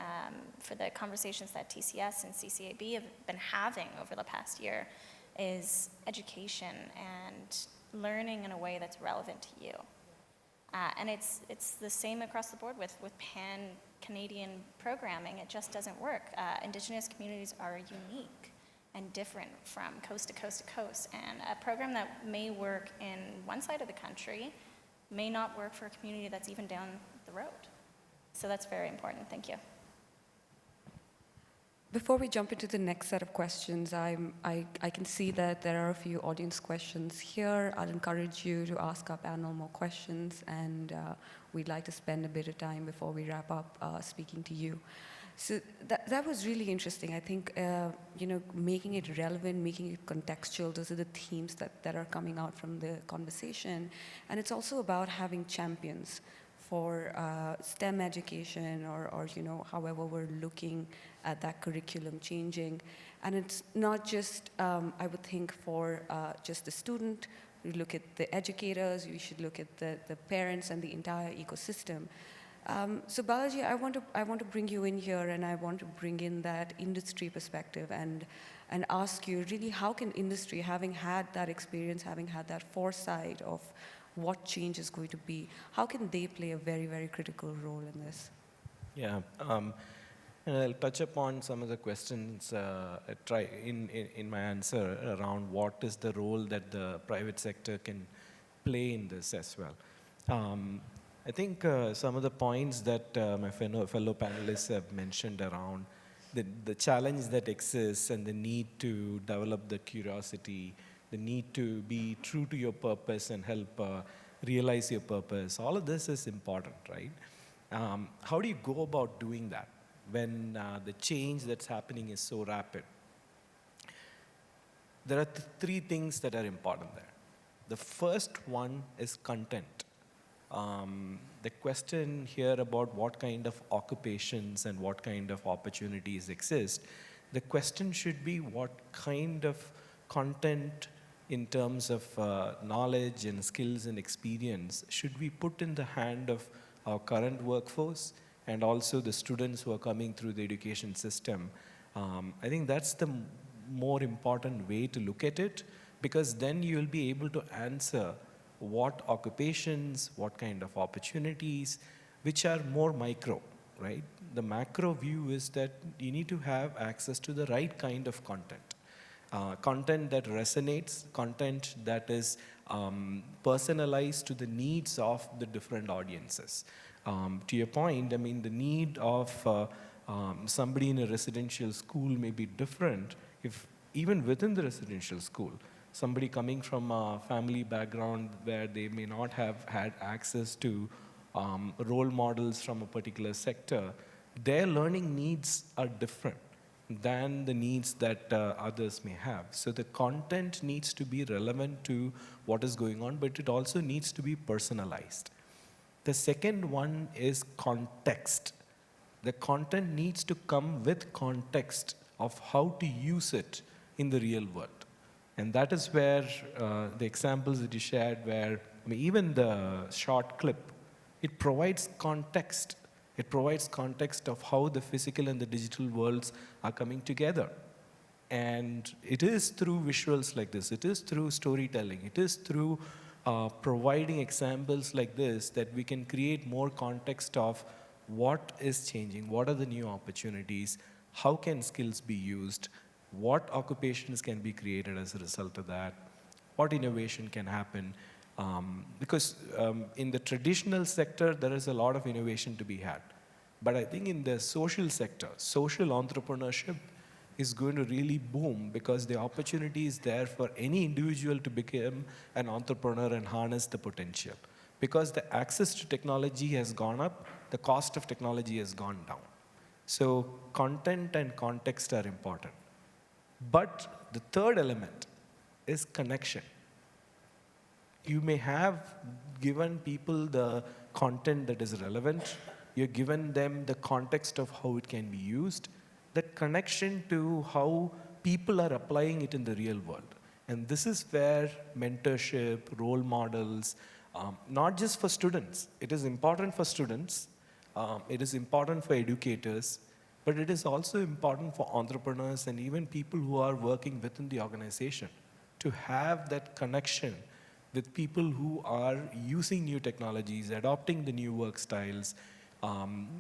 for the conversations that TCS and CCAB have been having over the past year, is education and learning in a way that's relevant to you. And it's the same across the board with pan-Canadian programming. It just doesn't work. Indigenous communities are unique and different from coast to coast to coast. And a program that may work in one side of the country may not work for a community that's even down the road. So that's very important. Thank you. Before we jump into the next set of questions, I can see that there are a few audience questions here. I'll encourage you to ask our panel more questions, and we'd like to spend a bit of time before we wrap up speaking to you. So that was really interesting. I think, you know, making it relevant, making it contextual, those are the themes that are coming out from the conversation. And it's also about having champions for STEM education, or you know, however we're looking at that curriculum changing. And it's not just, I would think, for just the student. We look at the educators, we should look at the parents and the entire ecosystem. So Balaji, I want to bring you in here, and I want to bring in that industry perspective and ask you really, how can industry, having had that experience, having had that foresight of what change is going to be, how can they play a very, very critical role in this? Yeah, and I'll touch upon some of the questions in my answer around what is the role that the private sector can play in this as well. I think some of the points that my fellow panelists have mentioned around the challenge that exists and the need to develop the curiosity, the need to be true to your purpose and help realize your purpose, all of this is important, right? How do you go about doing that when the change that's happening is so rapid? There are three things that are important there. The first one is content. The question here about what kind of occupations and what kind of opportunities exist, the question should be what kind of content in terms of knowledge and skills and experience should we put in the hand of our current workforce and also the students who are coming through the education system. I think that's the more important way to look at it, because then you'll be able to answer what occupations, what kind of opportunities, which are more micro, right? The macro view is that you need to have access to the right kind of content. Content that resonates, content that is personalized to the needs of the different audiences. To your point, I mean, the need of somebody in a residential school may be different if even within the residential school, somebody coming from a family background where they may not have had access to role models from a particular sector, their learning needs are different than the needs that others may have. So the content needs to be relevant to what is going on, but it also needs to be personalized. The second one is context. The content needs to come with context of how to use it in the real world. And that is where the examples that you shared, where I mean, even the short clip, it provides context. It provides context of how the physical and the digital worlds are coming together. And it is through visuals like this, it is through storytelling, it is through providing examples like this that we can create more context of what is changing, what are the new opportunities, how can skills be used, what occupations can be created as a result of that, what innovation can happen. Because in the traditional sector, there is a lot of innovation to be had. But I think in the social sector, social entrepreneurship is going to really boom because the opportunity is there for any individual to become an entrepreneur and harness the potential. Because the access to technology has gone up, the cost of technology has gone down. So content and context are important. But the third element is connection. You may have given people the content that is relevant. You've given them the context of how it can be used. That connection to how people are applying it in the real world. And this is where mentorship, role models, not just for students. It is important for students. It is important for educators. But it is also important for entrepreneurs and even people who are working within the organization to have that connection with people who are using new technologies, adopting the new work styles,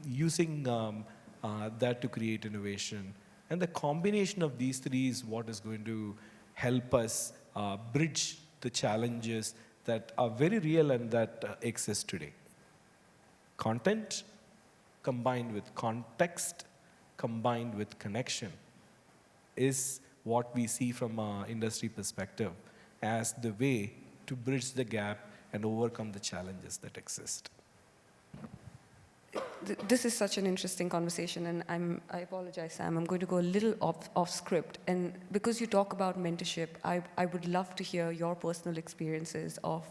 using that to create innovation. And the combination of these three is what is going to help us bridge the challenges that are very real and that exist today. Content combined with context, combined with connection is what we see from an industry perspective as the way to bridge the gap and overcome the challenges that exist. This is such an interesting conversation, and I apologize, Sam. I'm going to go a little off script. And because you talk about mentorship, I would love to hear your personal experiences of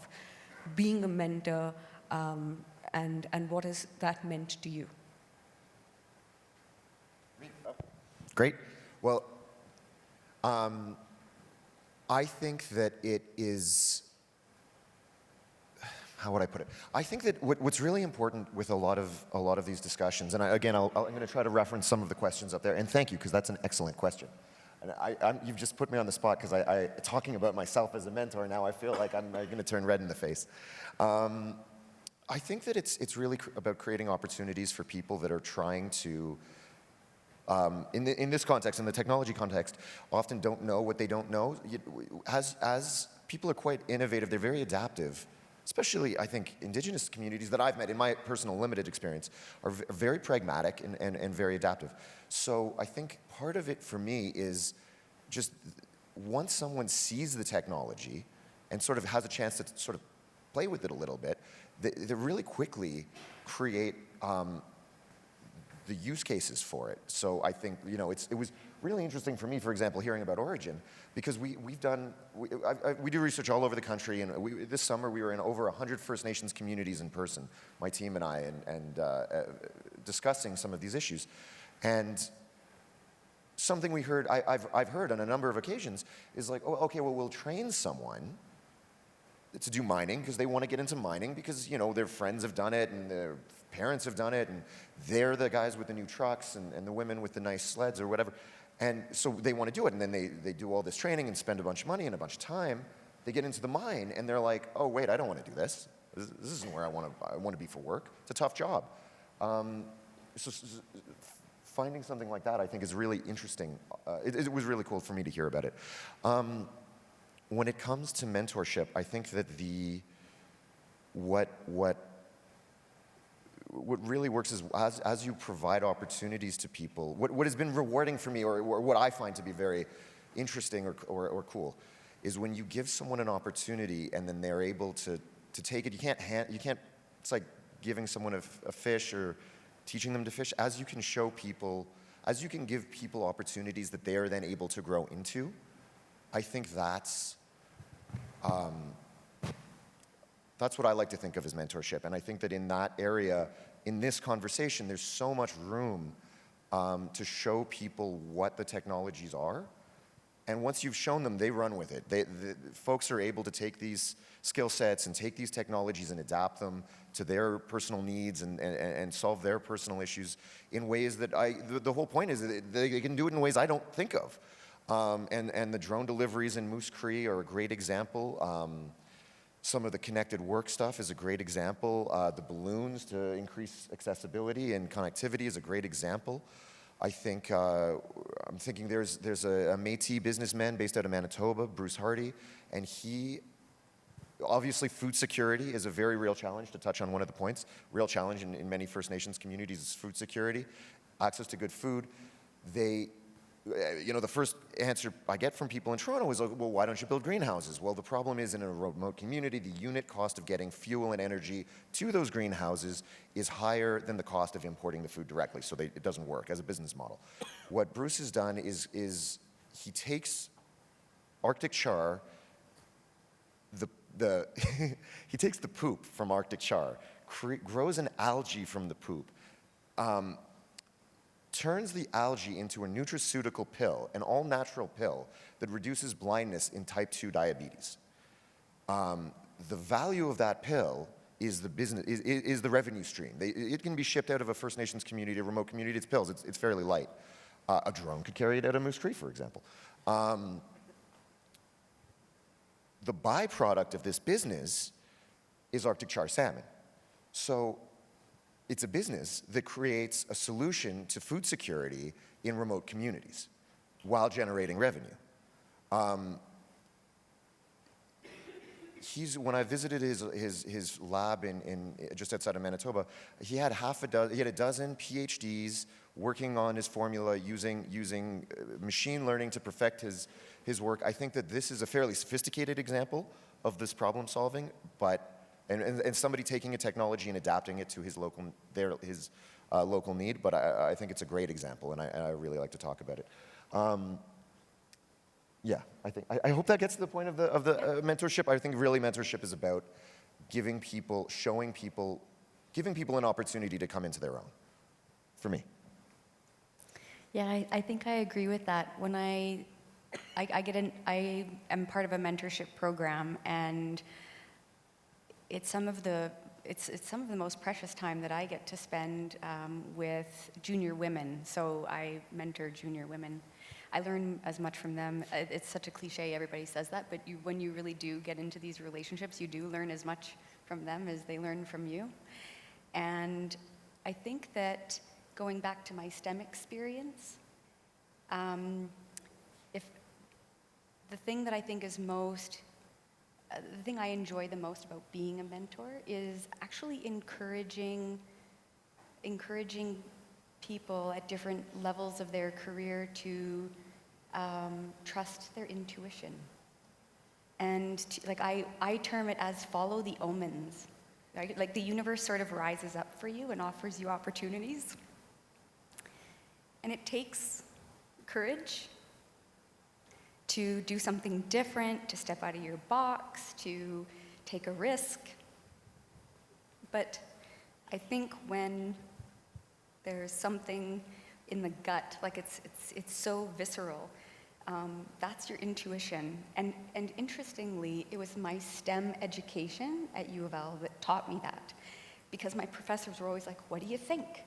being a mentor and what has that meant to you. Great. Well, I think that it is, how would I put it? I think that what's really important with a lot of these discussions, and I'm going to try to reference some of the questions up there, and thank you, because that's an excellent question. And you've just put me on the spot, because I talking about myself as a mentor, now I feel like I'm going to turn red in the face. I think that it's really about creating opportunities for people that are trying to, in this context, in the technology context, often don't know what they don't know. As people are quite innovative, they're very adaptive. Especially, I think, Indigenous communities that I've met in my personal limited experience are very pragmatic and very adaptive. So I think part of it for me is just once someone sees the technology and sort of has a chance to sort of play with it a little bit, they really quickly create the use cases for it. So I think, it was really interesting for me, for example, hearing about Origin, because we do research all over the country, and this summer we were in over 100 First Nations communities in person, my team and I, and discussing some of these issues. And something I've heard on a number of occasions is like, oh, okay, well, we'll train someone to do mining because they want to get into mining because, their friends have done it and their parents have done it and they're the guys with the new trucks and the women with the nice sleds or whatever. And so they want to do it, and then they do all this training and spend a bunch of money and a bunch of time. They get into the mine and they're like, oh, wait, I don't want to do this. This isn't where I want to be for work. It's a tough job. So finding something like that, I think, is really interesting. It was really cool for me to hear about it. When it comes to mentorship, I think that what really works is as you provide opportunities to people, what has been rewarding for me, or what I find to be very interesting or cool, is when you give someone an opportunity and then they're able to take it. You can't. It's like giving someone a fish or teaching them to fish. As you can show people, as you can give people opportunities that they are then able to grow into, I think that's what I like to think of as mentorship. And I think that in that area, in this conversation, there's so much room to show people what the technologies are. And once you've shown them, they run with it. The folks are able to take these skill sets and take these technologies and adapt them to their personal needs and solve their personal issues in ways that the whole point is that they can do it in ways I don't think of. And the drone deliveries in Moose Cree are a great example. Some of the connected work stuff is a great example. The balloons to increase accessibility and connectivity is a great example. I think, I'm thinking there's a Métis businessman based out of Manitoba, Bruce Hardy, and obviously food security is a very real challenge, to touch on one of the points. Real challenge in many First Nations communities is food security, access to good food. The first answer I get from people in Toronto is, well, why don't you build greenhouses? Well, the problem is in a remote community, the unit cost of getting fuel and energy to those greenhouses is higher than the cost of importing the food directly, so it doesn't work as a business model. What Bruce has done is he takes Arctic char, he takes the poop from Arctic char, grows an algae from the poop, turns the algae into a nutraceutical pill, an all-natural pill that reduces blindness in type 2 diabetes. The value of that pill is the revenue stream. It can be shipped out of a First Nations community, a remote community. It's pills. It's fairly light. A drone could carry it out of Moose Cree, for example. The byproduct of this business is Arctic char salmon. So it's a business that creates a solution to food security in remote communities while generating revenue. When I visited his lab in just outside of Manitoba, he had a dozen PhDs working on his formula using machine learning to perfect his work. I think that this is a fairly sophisticated example of this problem solving, but and somebody taking a technology and adapting it to his local need. But I think it's a great example, and I really like to talk about it. I hope that gets to the point of the mentorship. I think really mentorship is about giving people an opportunity to come into their own. For me. Yeah, I think I agree with that. When I am part of a mentorship program, and it's some of the most precious time that I get to spend with junior women. So I mentor junior women. I learn as much from them. It's such a cliche, everybody says that, but when you really do get into these relationships, you do learn as much from them as they learn from you. And I think that going back to my STEM experience, if the thing that I think is the thing I enjoy the most about being a mentor is actually encouraging people at different levels of their career to trust their intuition. And I term it as follow the omens. Right? Like the universe sort of rises up for you and offers you opportunities. And it takes courage to do something different, to step out of your box, to take a risk. But I think when there's something in the gut, like it's so visceral, that's your intuition. And interestingly, it was my STEM education at U of L that taught me that. Because my professors were always like, what do you think?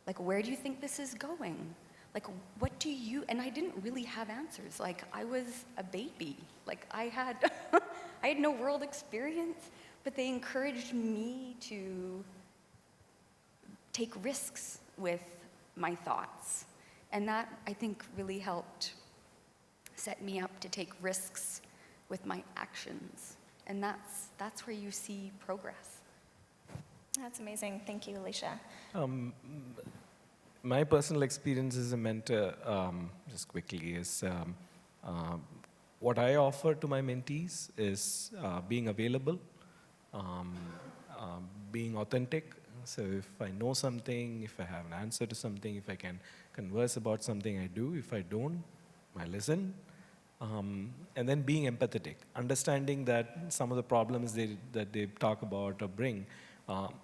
Like, where do you think this is going? Like, what do you, and I didn't really have answers. Like, I was a baby. Like, I had no world experience, but they encouraged me to take risks with my thoughts. And that, I think, really helped set me up to take risks with my actions. And that's where you see progress. That's amazing. Thank you, Alicia. My personal experience as a mentor, just quickly, is what I offer to my mentees is being available, being authentic. So if I know something, if I have an answer to something, if I can converse about something, I do. If I don't, I listen. And then being empathetic, understanding that some of the problems that they talk about or bring,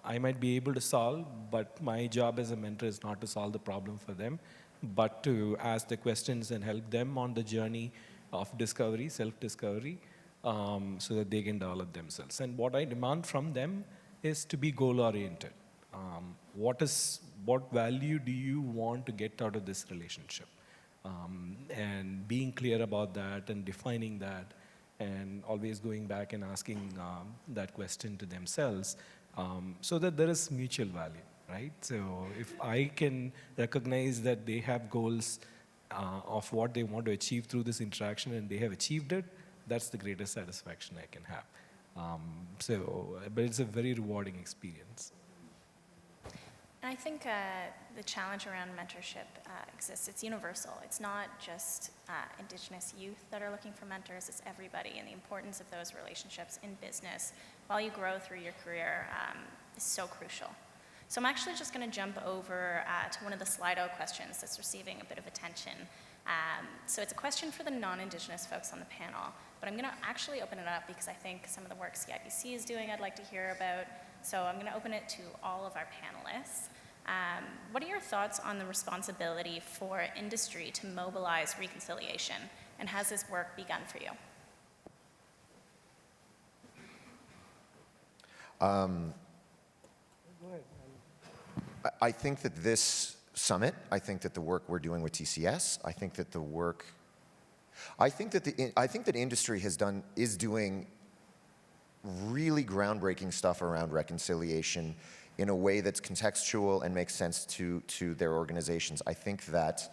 I might be able to solve, but my job as a mentor is not to solve the problem for them, but to ask the questions and help them on the journey of discovery, self-discovery, so that they can develop themselves. And what I demand from them is to be goal-oriented. What value do you want to get out of this relationship? And being clear about that and defining that, and always going back and asking that question to themselves, so that there is mutual value, right? So if I can recognize that they have goals of what they want to achieve through this interaction and they have achieved it, that's the greatest satisfaction I can have. But it's a very rewarding experience. And I think the challenge around mentorship exists. It's universal. It's not just Indigenous youth that are looking for mentors, it's everybody. And the importance of those relationships in business while you grow through your career is so crucial. So I'm actually just going to jump over to one of the Slido questions that's receiving a bit of attention. So it's a question for the non-Indigenous folks on the panel, but I'm going to actually open it up because I think some of the work CIBC is doing I'd like to hear about. So I'm going to open it to all of our panelists. What are your thoughts on the responsibility for industry to mobilize reconciliation, and has this work begun for you? I think that this summit, I think that the work we're doing with TCS, I think that industry is doing really groundbreaking stuff around reconciliation in a way that's contextual and makes sense to their organizations. I think that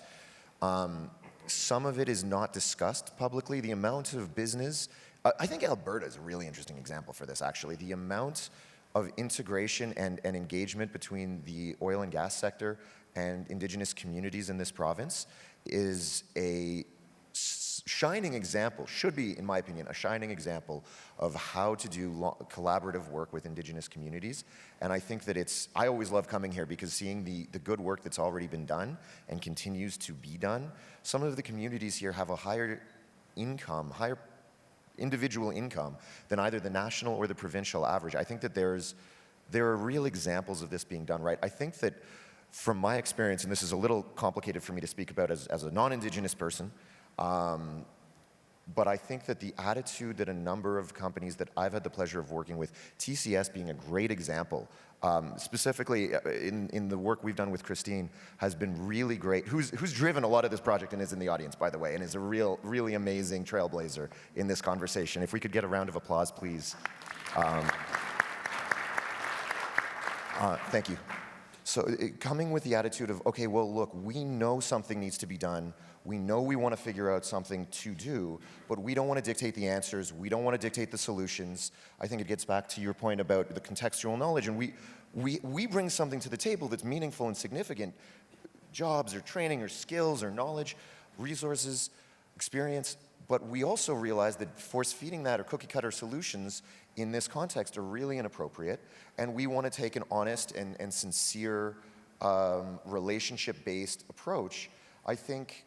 some of it is not discussed publicly. The amount of business, I think Alberta is a really interesting example for this, actually. The amount of integration and engagement between the oil and gas sector and Indigenous communities in this province is a shining example, should be, in my opinion, a shining example of how to do collaborative work with Indigenous communities. And I think that I always love coming here because seeing the good work that's already been done and continues to be done. Some of the communities here have a higher individual income than either the national or the provincial average. I think that there are real examples of this being done right. I think that from my experience, and this is a little complicated for me to speak about as a non-Indigenous person, But I think that the attitude that a number of companies that I've had the pleasure of working with, TCS being a great example, specifically in the work we've done with Christine, has been really great. Who's driven a lot of this project and is in the audience, by the way, and is a really amazing trailblazer in this conversation. If we could get a round of applause, please. Thank you. So coming with the attitude of, okay, well, look, we know something needs to be done. We know we want to figure out something to do, but we don't want to dictate the answers. We don't want to dictate the solutions. I think it gets back to your point about the contextual knowledge, and we bring something to the table that's meaningful and significant, jobs or training or skills or knowledge, resources, experience, but we also realize that force-feeding that or cookie-cutter solutions in this context are really inappropriate, and we want to take an honest and sincere relationship-based approach. I think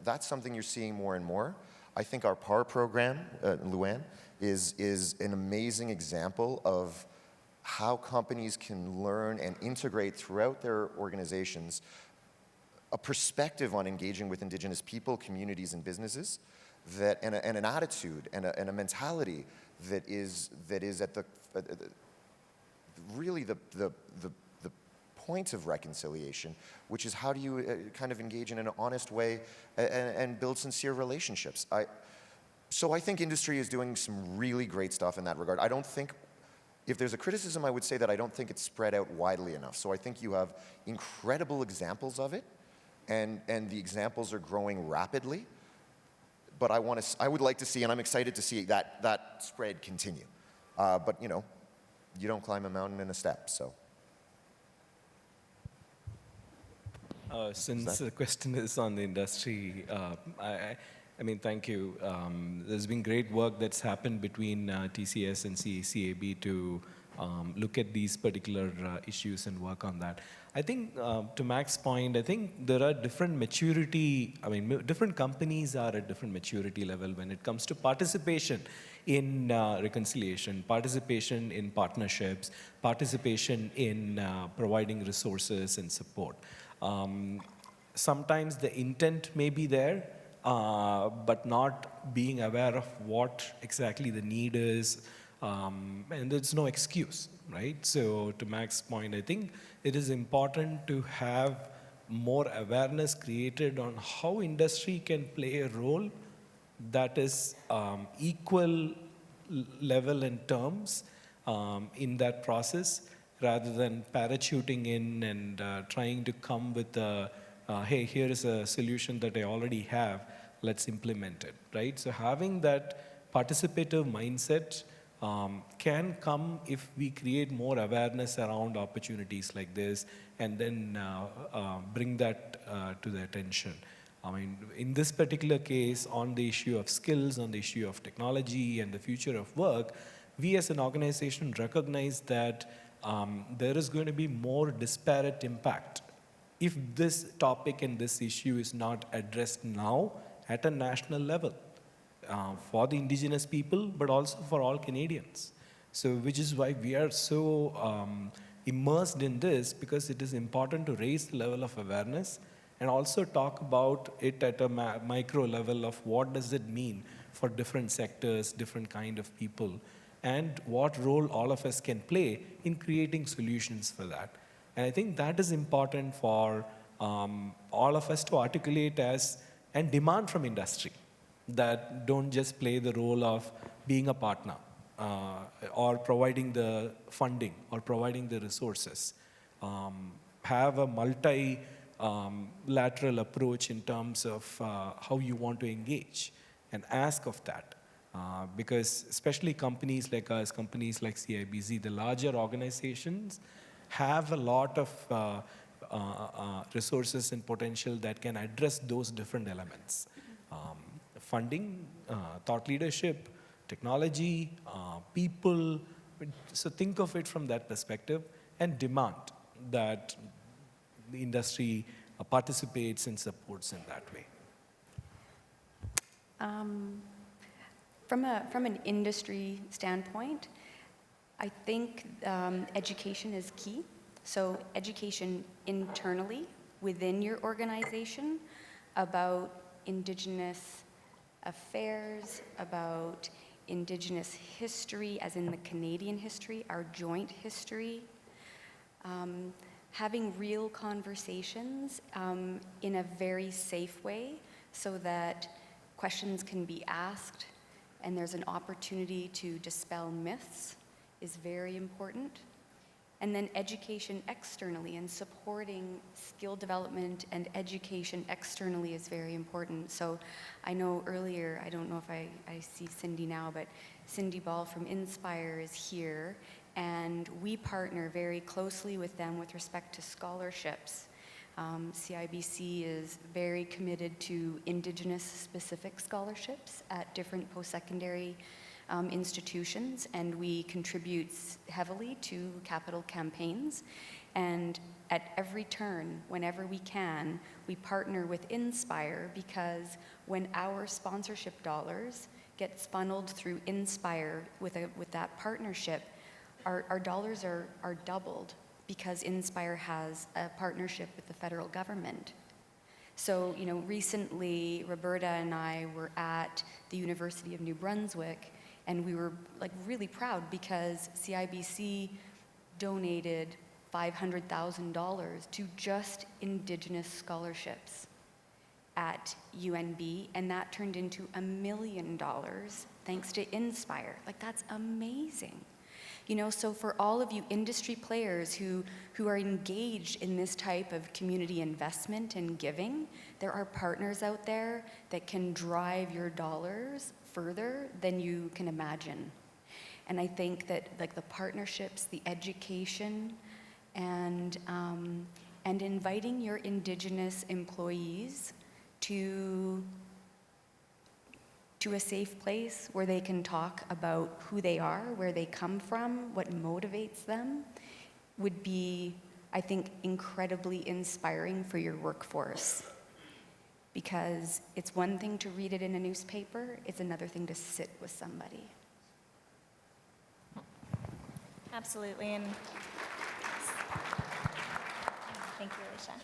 that's something you're seeing more and more. I think our PAR program, Luann, is an amazing example of how companies can learn and integrate throughout their organizations a perspective on engaging with Indigenous people, communities, and businesses, and an attitude and a mentality that is at the really the point of reconciliation, which is how do you kind of engage in an honest way and build sincere relationships. So I think industry is doing some really great stuff in that regard. I don't think, if there's a criticism, I would say that I don't think it's spread out widely enough. So I think you have incredible examples of it, and the examples are growing rapidly. But I would like to see, and I'm excited to see that spread continue. But you know, you don't climb a mountain in a step, so. Since the question is on the industry, I mean, thank you. There's been great work that's happened between TCS and CCAB to look at these particular issues and work on that. I think, to Mac's point, I think there are different maturity, different companies are at different maturity level when it comes to participation in reconciliation, participation in partnerships, participation in providing resources and support. Sometimes the intent may be there, but not being aware of what exactly the need is, and there's no excuse, right? So to Mac's point, I think it is important to have more awareness created on how industry can play a role that is equal level in terms in that process, rather than parachuting in and trying to come with a, hey, here is a solution that I already have, let's implement it, right? So having that participative mindset can come if we create more awareness around opportunities like this, and then bring that to the attention. I mean, in this particular case, on the issue of skills, on the issue of technology and the future of work, we as an organization recognize that there is going to be more disparate impact if this topic and this issue is not addressed now at a national level for the Indigenous people, but also for all Canadians. So, which is why we are so immersed in this, because it is important to raise the level of awareness and also talk about it at a micro level of what does it mean for different sectors, different kind of people, and what role all of us can play in creating solutions for that. And I think that is important for all of us to articulate as and demand from industry, that don't just play the role of being a partner or providing the funding or providing the resources. Have a multi-lateral approach in terms of how you want to engage and ask of that. Because especially companies like us, companies like CIBC, the larger organizations have a lot of resources and potential that can address those different elements. Funding, thought leadership, technology, people. So think of it from that perspective and demand that the industry participates and supports in that way. From an industry standpoint, I think education is key. So education internally within your organization about Indigenous affairs, about Indigenous history, as in the Canadian history, our joint history. Having real conversations in a very safe way so that questions can be asked and there's an opportunity to dispel myths is very important. And then education externally and supporting skill development and education externally is very important. So I know earlier, I don't know if I see Cindy now, but Cindy Ball from Inspire is here, and we partner very closely with them with respect to scholarships. CIBC is very committed to Indigenous specific scholarships at different post-secondary institutions, and we contribute heavily to capital campaigns. And at every turn, whenever we can, we partner with Inspire, because when our sponsorship dollars get funneled through Inspire with that partnership, our dollars are doubled, because Inspire has a partnership with the federal government. So, recently Roberta and I were at the University of New Brunswick, and we were really proud because CIBC donated $500,000 to just Indigenous scholarships at UNB, and that turned into $1 million thanks to Inspire. That's amazing. So for all of you industry players who are engaged in this type of community investment and giving, there are partners out there that can drive your dollars further than you can imagine. And I think that the partnerships, the education, and inviting your Indigenous employees to a safe place where they can talk about who they are, where they come from, what motivates them, would be, I think, incredibly inspiring for your workforce. Because it's one thing to read it in a newspaper, it's another thing to sit with somebody. Absolutely, and thank you, Alicia.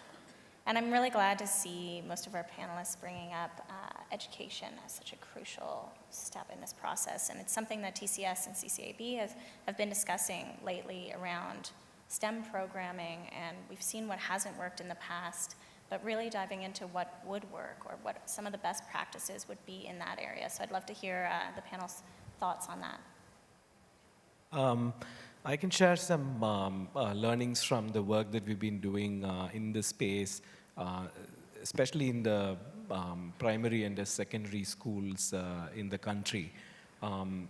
And I'm really glad to see most of our panelists bringing up education as such a crucial step in this process. And it's something that TCS and CCAB have been discussing lately around STEM programming, and we've seen what hasn't worked in the past, but really diving into what would work or what some of the best practices would be in that area. So I'd love to hear the panel's thoughts on that. I can share some learnings from the work that we've been doing in this space, especially in the primary and the secondary schools in the country. In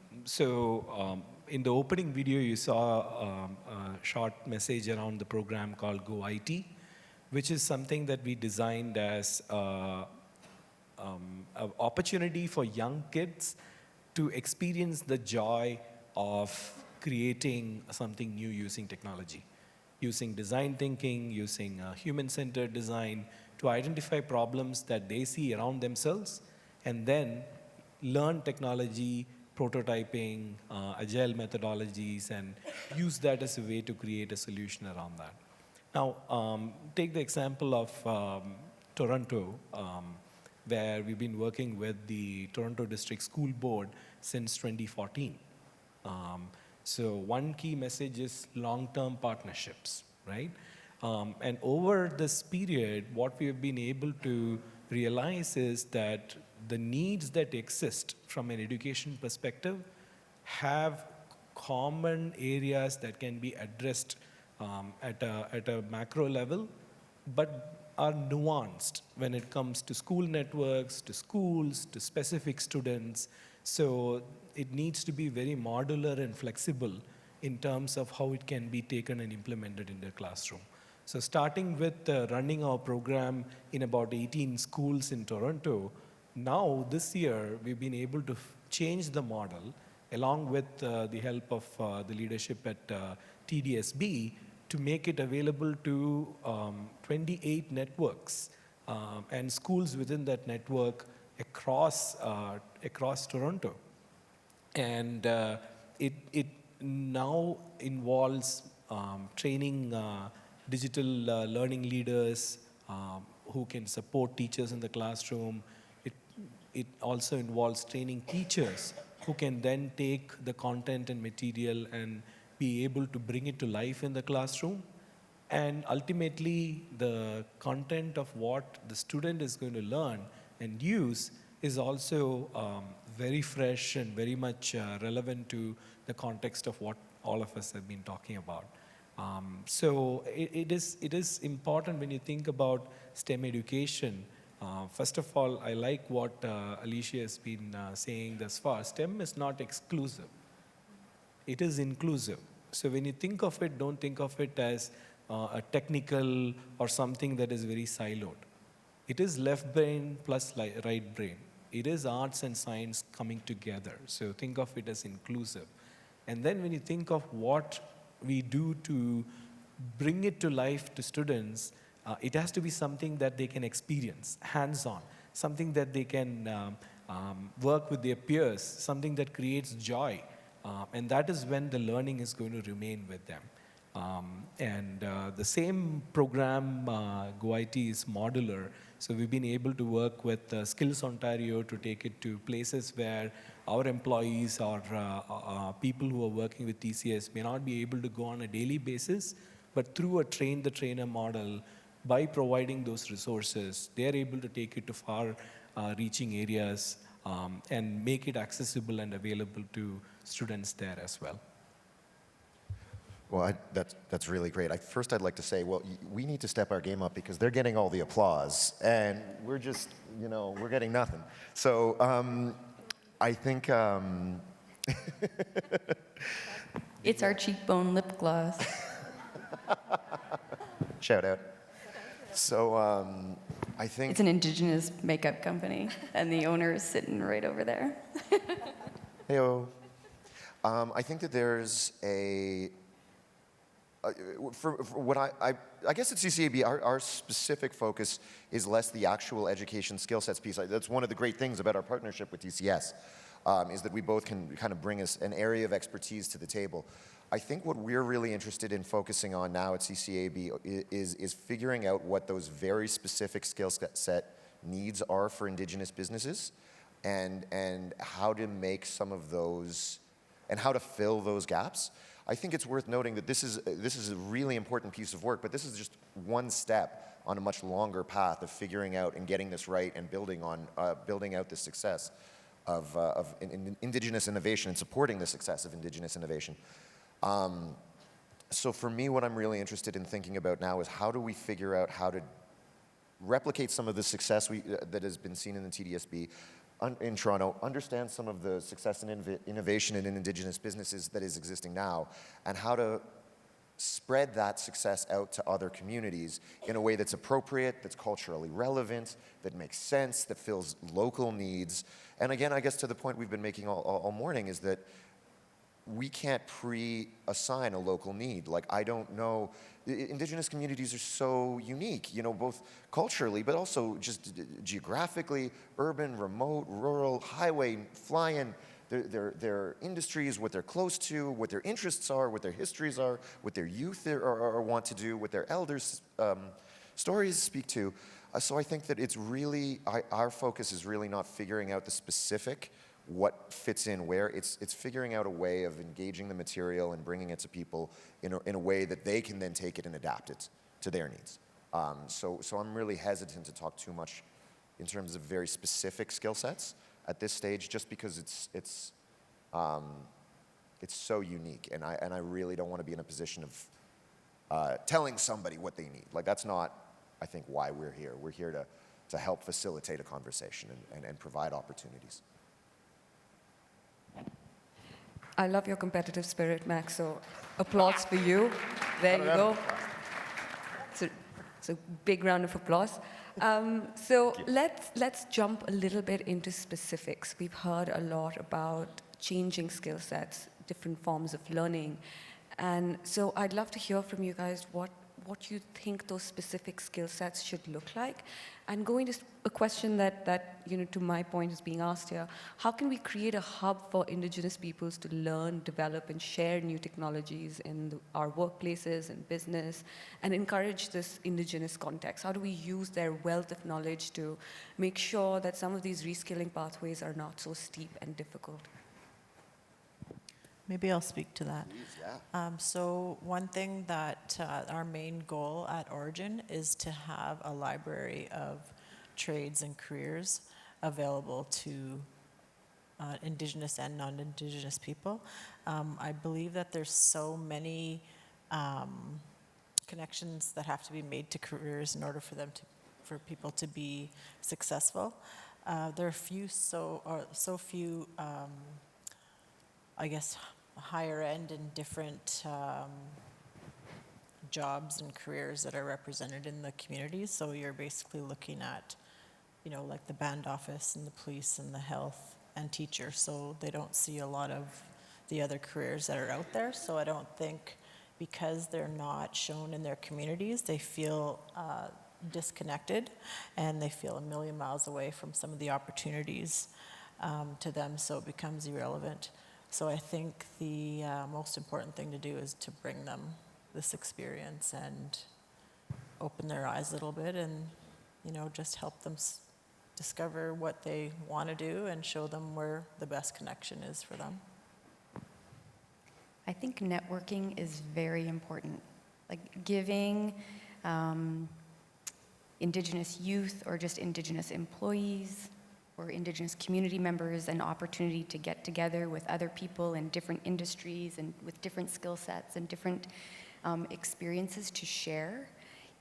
the opening video, you saw a short message around the program called Go IT, which is something that we designed as an opportunity for young kids to experience the joy of creating something new using technology, using design thinking, using human-centered design to identify problems that they see around themselves, and then learn technology, prototyping, agile methodologies, and use that as a way to create a solution around that. Now, take the example of Toronto, where we've been working with the Toronto District School Board since 2014. So one key message is long-term partnerships, right? And over this period, what we have been able to realize is that the needs that exist from an education perspective have common areas that can be addressed at a macro level, but are nuanced when it comes to school networks, to schools, to specific students. So it needs to be very modular and flexible in terms of how it can be taken and implemented in the classroom. So starting with running our program in about 18 schools in Toronto, now this year we've been able to change the model along with the help of the leadership at TDSB to make it available to 28 networks and schools within that network across Toronto. And it now involves training digital learning leaders who can support teachers in the classroom. it also involves training teachers who can then take the content and material and be able to bring it to life in the classroom. And ultimately, the content of what the student is going to learn and use is also very fresh and very much relevant to the context of what all of us have been talking about. So it is important when you think about STEM education. First of all, I like what Alicia has been saying thus far. STEM is not exclusive. It is inclusive. So when you think of it, don't think of it as a technical or something that is very siloed. It is left brain plus right brain. It is arts and science coming together. So think of it as inclusive. And then when you think of what we do to bring it to life to students, it has to be something that they can experience, hands-on, something that they can work with their peers, something that creates joy. And that is when the learning is going to remain with them. The same program, GoIT, is modular. So we've been able to work with Skills Ontario to take it to places where our employees or people who are working with TCS may not be able to go on a daily basis, but through a train-the-trainer model, by providing those resources, they're able to take it to far-reaching areas and make it accessible and available to students there as well. Well, that's really great. First, I'd like to say, well, we need to step our game up because they're getting all the applause, and we're just, we're getting nothing. So I think... It's our cheekbone lip gloss. Shout out. So I think... It's an Indigenous makeup company, and the owner is sitting right over there. Heyo. I think that there's for what I guess at CCAB, our specific focus is less the actual education skill sets piece. That's one of the great things about our partnership with TCS, is that we both can kind of bring us an area of expertise to the table. I think what we're really interested in focusing on now at CCAB is figuring out what those very specific skill set needs are for Indigenous businesses, and how to make some of those, and how to fill those gaps. I think it's worth noting that this is a really important piece of work, but this is just one step on a much longer path of figuring out and getting this right and building out the success of Indigenous innovation and supporting the success of Indigenous innovation. So for me, what I'm really interested in thinking about now is how do we figure out how to replicate some of the success that has been seen in the TDSB in Toronto, understand some of the success and innovation in Indigenous businesses that is existing now, and how to spread that success out to other communities in a way that's appropriate, that's culturally relevant, that makes sense, that fills local needs. And again, I guess to the point we've been making all morning is that we can't pre-assign a local need. Like, I don't know, Indigenous communities are so unique, both culturally, but also just geographically, urban, remote, rural, highway, fly-in, their industries, what they're close to, what their interests are, what their histories are, what their youth want to do, what their elders' stories speak to. So I think that it's really, our focus is really not figuring out the specific, what fits in where. It's figuring out a way of engaging the material and bringing it to people in a way that they can then take it and adapt it to their needs. So I'm really hesitant to talk too much in terms of very specific skill sets at this stage, just because it's so unique, and I really don't want to be in a position of telling somebody what they need. Like, that's not, I think, why we're here. We're here to help facilitate a conversation and provide opportunities. I love your competitive spirit, Max, so applause for you. There you go. It's a big round of applause. So let's jump a little bit into specifics. We've heard a lot about changing skill sets, different forms of learning. And so I'd love to hear from you guys what you think those specific skill sets should look like, And going to a question that to my point is being asked here, how can we create a hub for Indigenous peoples to learn, develop, and share new technologies in our workplaces and business, and encourage this Indigenous context? How do we use their wealth of knowledge to make sure that some of these reskilling pathways are not so steep and difficult? Maybe I'll speak to that. Please, yeah. So one thing that our main goal at Origin is to have a library of trades and careers available to Indigenous and non-Indigenous people. I believe that there's so many connections that have to be made to careers in order for people to be successful. There are so few, I guess, higher end and different jobs and careers that are represented in the communities. So you're basically looking at, like the band office and the police and the health and teacher. So they don't see a lot of the other careers that are out there. So I don't think because they're not shown in their communities, they feel disconnected and they feel a million miles away from some of the opportunities to them. So it becomes irrelevant. So I think the most important thing to do is to bring them this experience and open their eyes a little bit and, just help them discover what they want to do and show them where the best connection is for them. I think networking is very important. Like giving Indigenous youth or just Indigenous employees or Indigenous community members an opportunity to get together with other people in different industries and with different skill sets and different experiences to share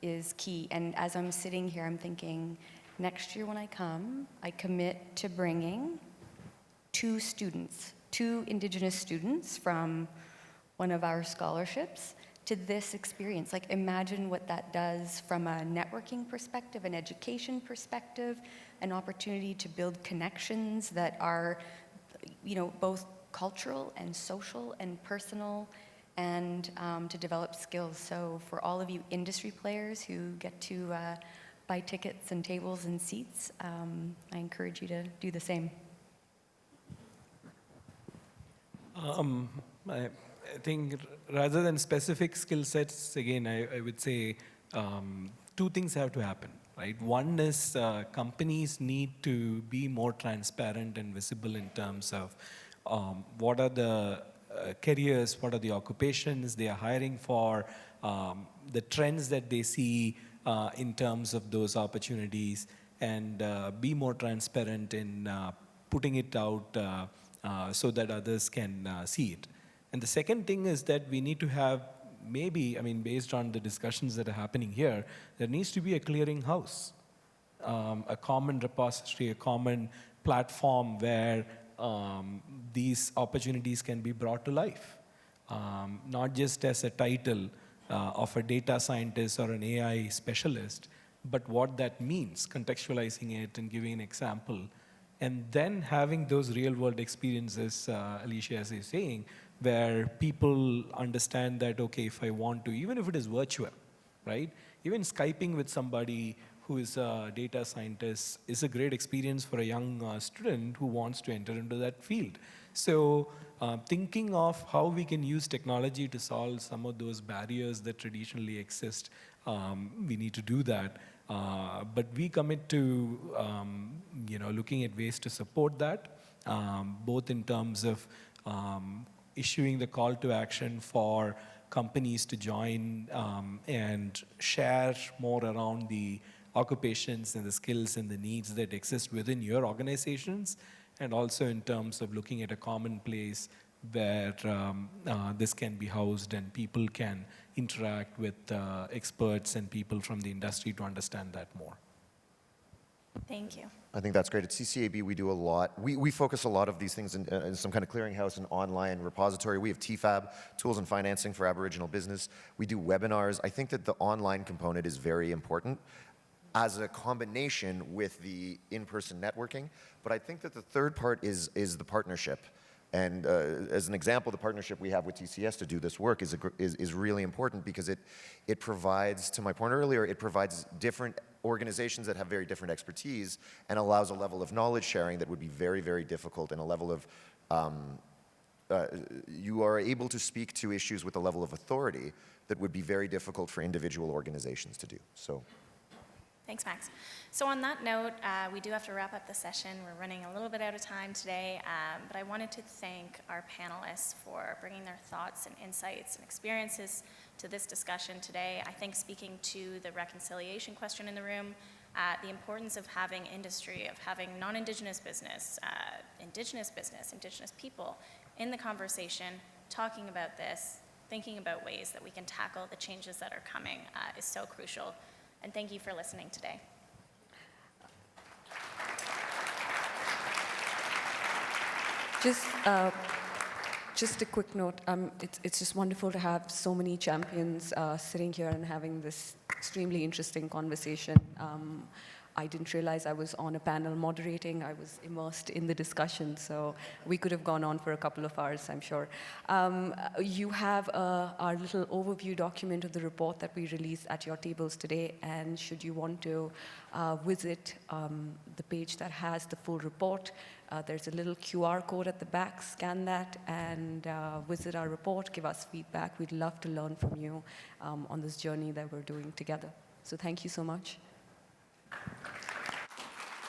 is key. And as I'm sitting here, I'm thinking, next year when I come, I commit to bringing 2 Indigenous students from one of our scholarships to this experience. Like, imagine what that does from a networking perspective, an education perspective, an opportunity to build connections that are, both cultural and social and personal, and to develop skills. So for all of you industry players who get to buy tickets and tables and seats, I encourage you to do the same. I think rather than specific skill sets, again, I would say 2 things have to happen, right? One is companies need to be more transparent and visible in terms of what are the careers, what are the occupations they are hiring for, the trends that they see in terms of those opportunities, and be more transparent in putting it out so that others can see it. And the second thing is that we need to have based on the discussions that are happening here, there needs to be a clearinghouse, a common repository, a common platform where these opportunities can be brought to life, not just as a title of a data scientist or an AI specialist, but what that means, contextualizing it and giving an example, and then having those real-world experiences, Alicia, as you're saying, where people understand that, okay, if I want to, even if it is virtual, right? Even Skyping with somebody who is a data scientist is a great experience for a young student who wants to enter into that field. So thinking of how we can use technology to solve some of those barriers that traditionally exist, we need to do that. But we commit to looking at ways to support that, both in terms of issuing the call to action for companies to join and share more around the occupations and the skills and the needs that exist within your organizations, and also in terms of looking at a common place where this can be housed and people can interact with experts and people from the industry to understand that more. Thank you. I think that's great. At CCAB, we do a lot. We focus a lot of these things in some kind of clearinghouse and online repository. We have TFAB, Tools and Financing for Aboriginal Business. We do webinars. I think that the online component is very important as a combination with the in-person networking. But I think that the third part is the partnership. And as an example, the partnership we have with TCS to do this work is really important because it provides, to my point earlier, it provides different organizations that have very different expertise and allows a level of knowledge sharing that would be very, very difficult, and a level of, you are able to speak to issues with a level of authority that would be very difficult for individual organizations to do. So. Thanks, Max. So on that note, we do have to wrap up the session. We're running a little bit out of time today, but I wanted to thank our panelists for bringing their thoughts and insights and experiences to this discussion today. I think speaking to the reconciliation question in the room, the importance of having industry, of having non-Indigenous business, Indigenous people in the conversation, talking about this, thinking about ways that we can tackle the changes that are coming is so crucial. And thank you for listening today. Just a quick note. It's just wonderful to have so many champions sitting here and having this extremely interesting conversation. I didn't realize I was on a panel moderating. I was immersed in the discussion, so we could have gone on for a couple of hours, I'm sure. You have our little overview document of the report that we released at your tables today, and should you want to visit the page that has the full report, there's a little QR code at the back. Scan that and visit our report, give us feedback. We'd love to learn from you on this journey that we're doing together. So thank you so much.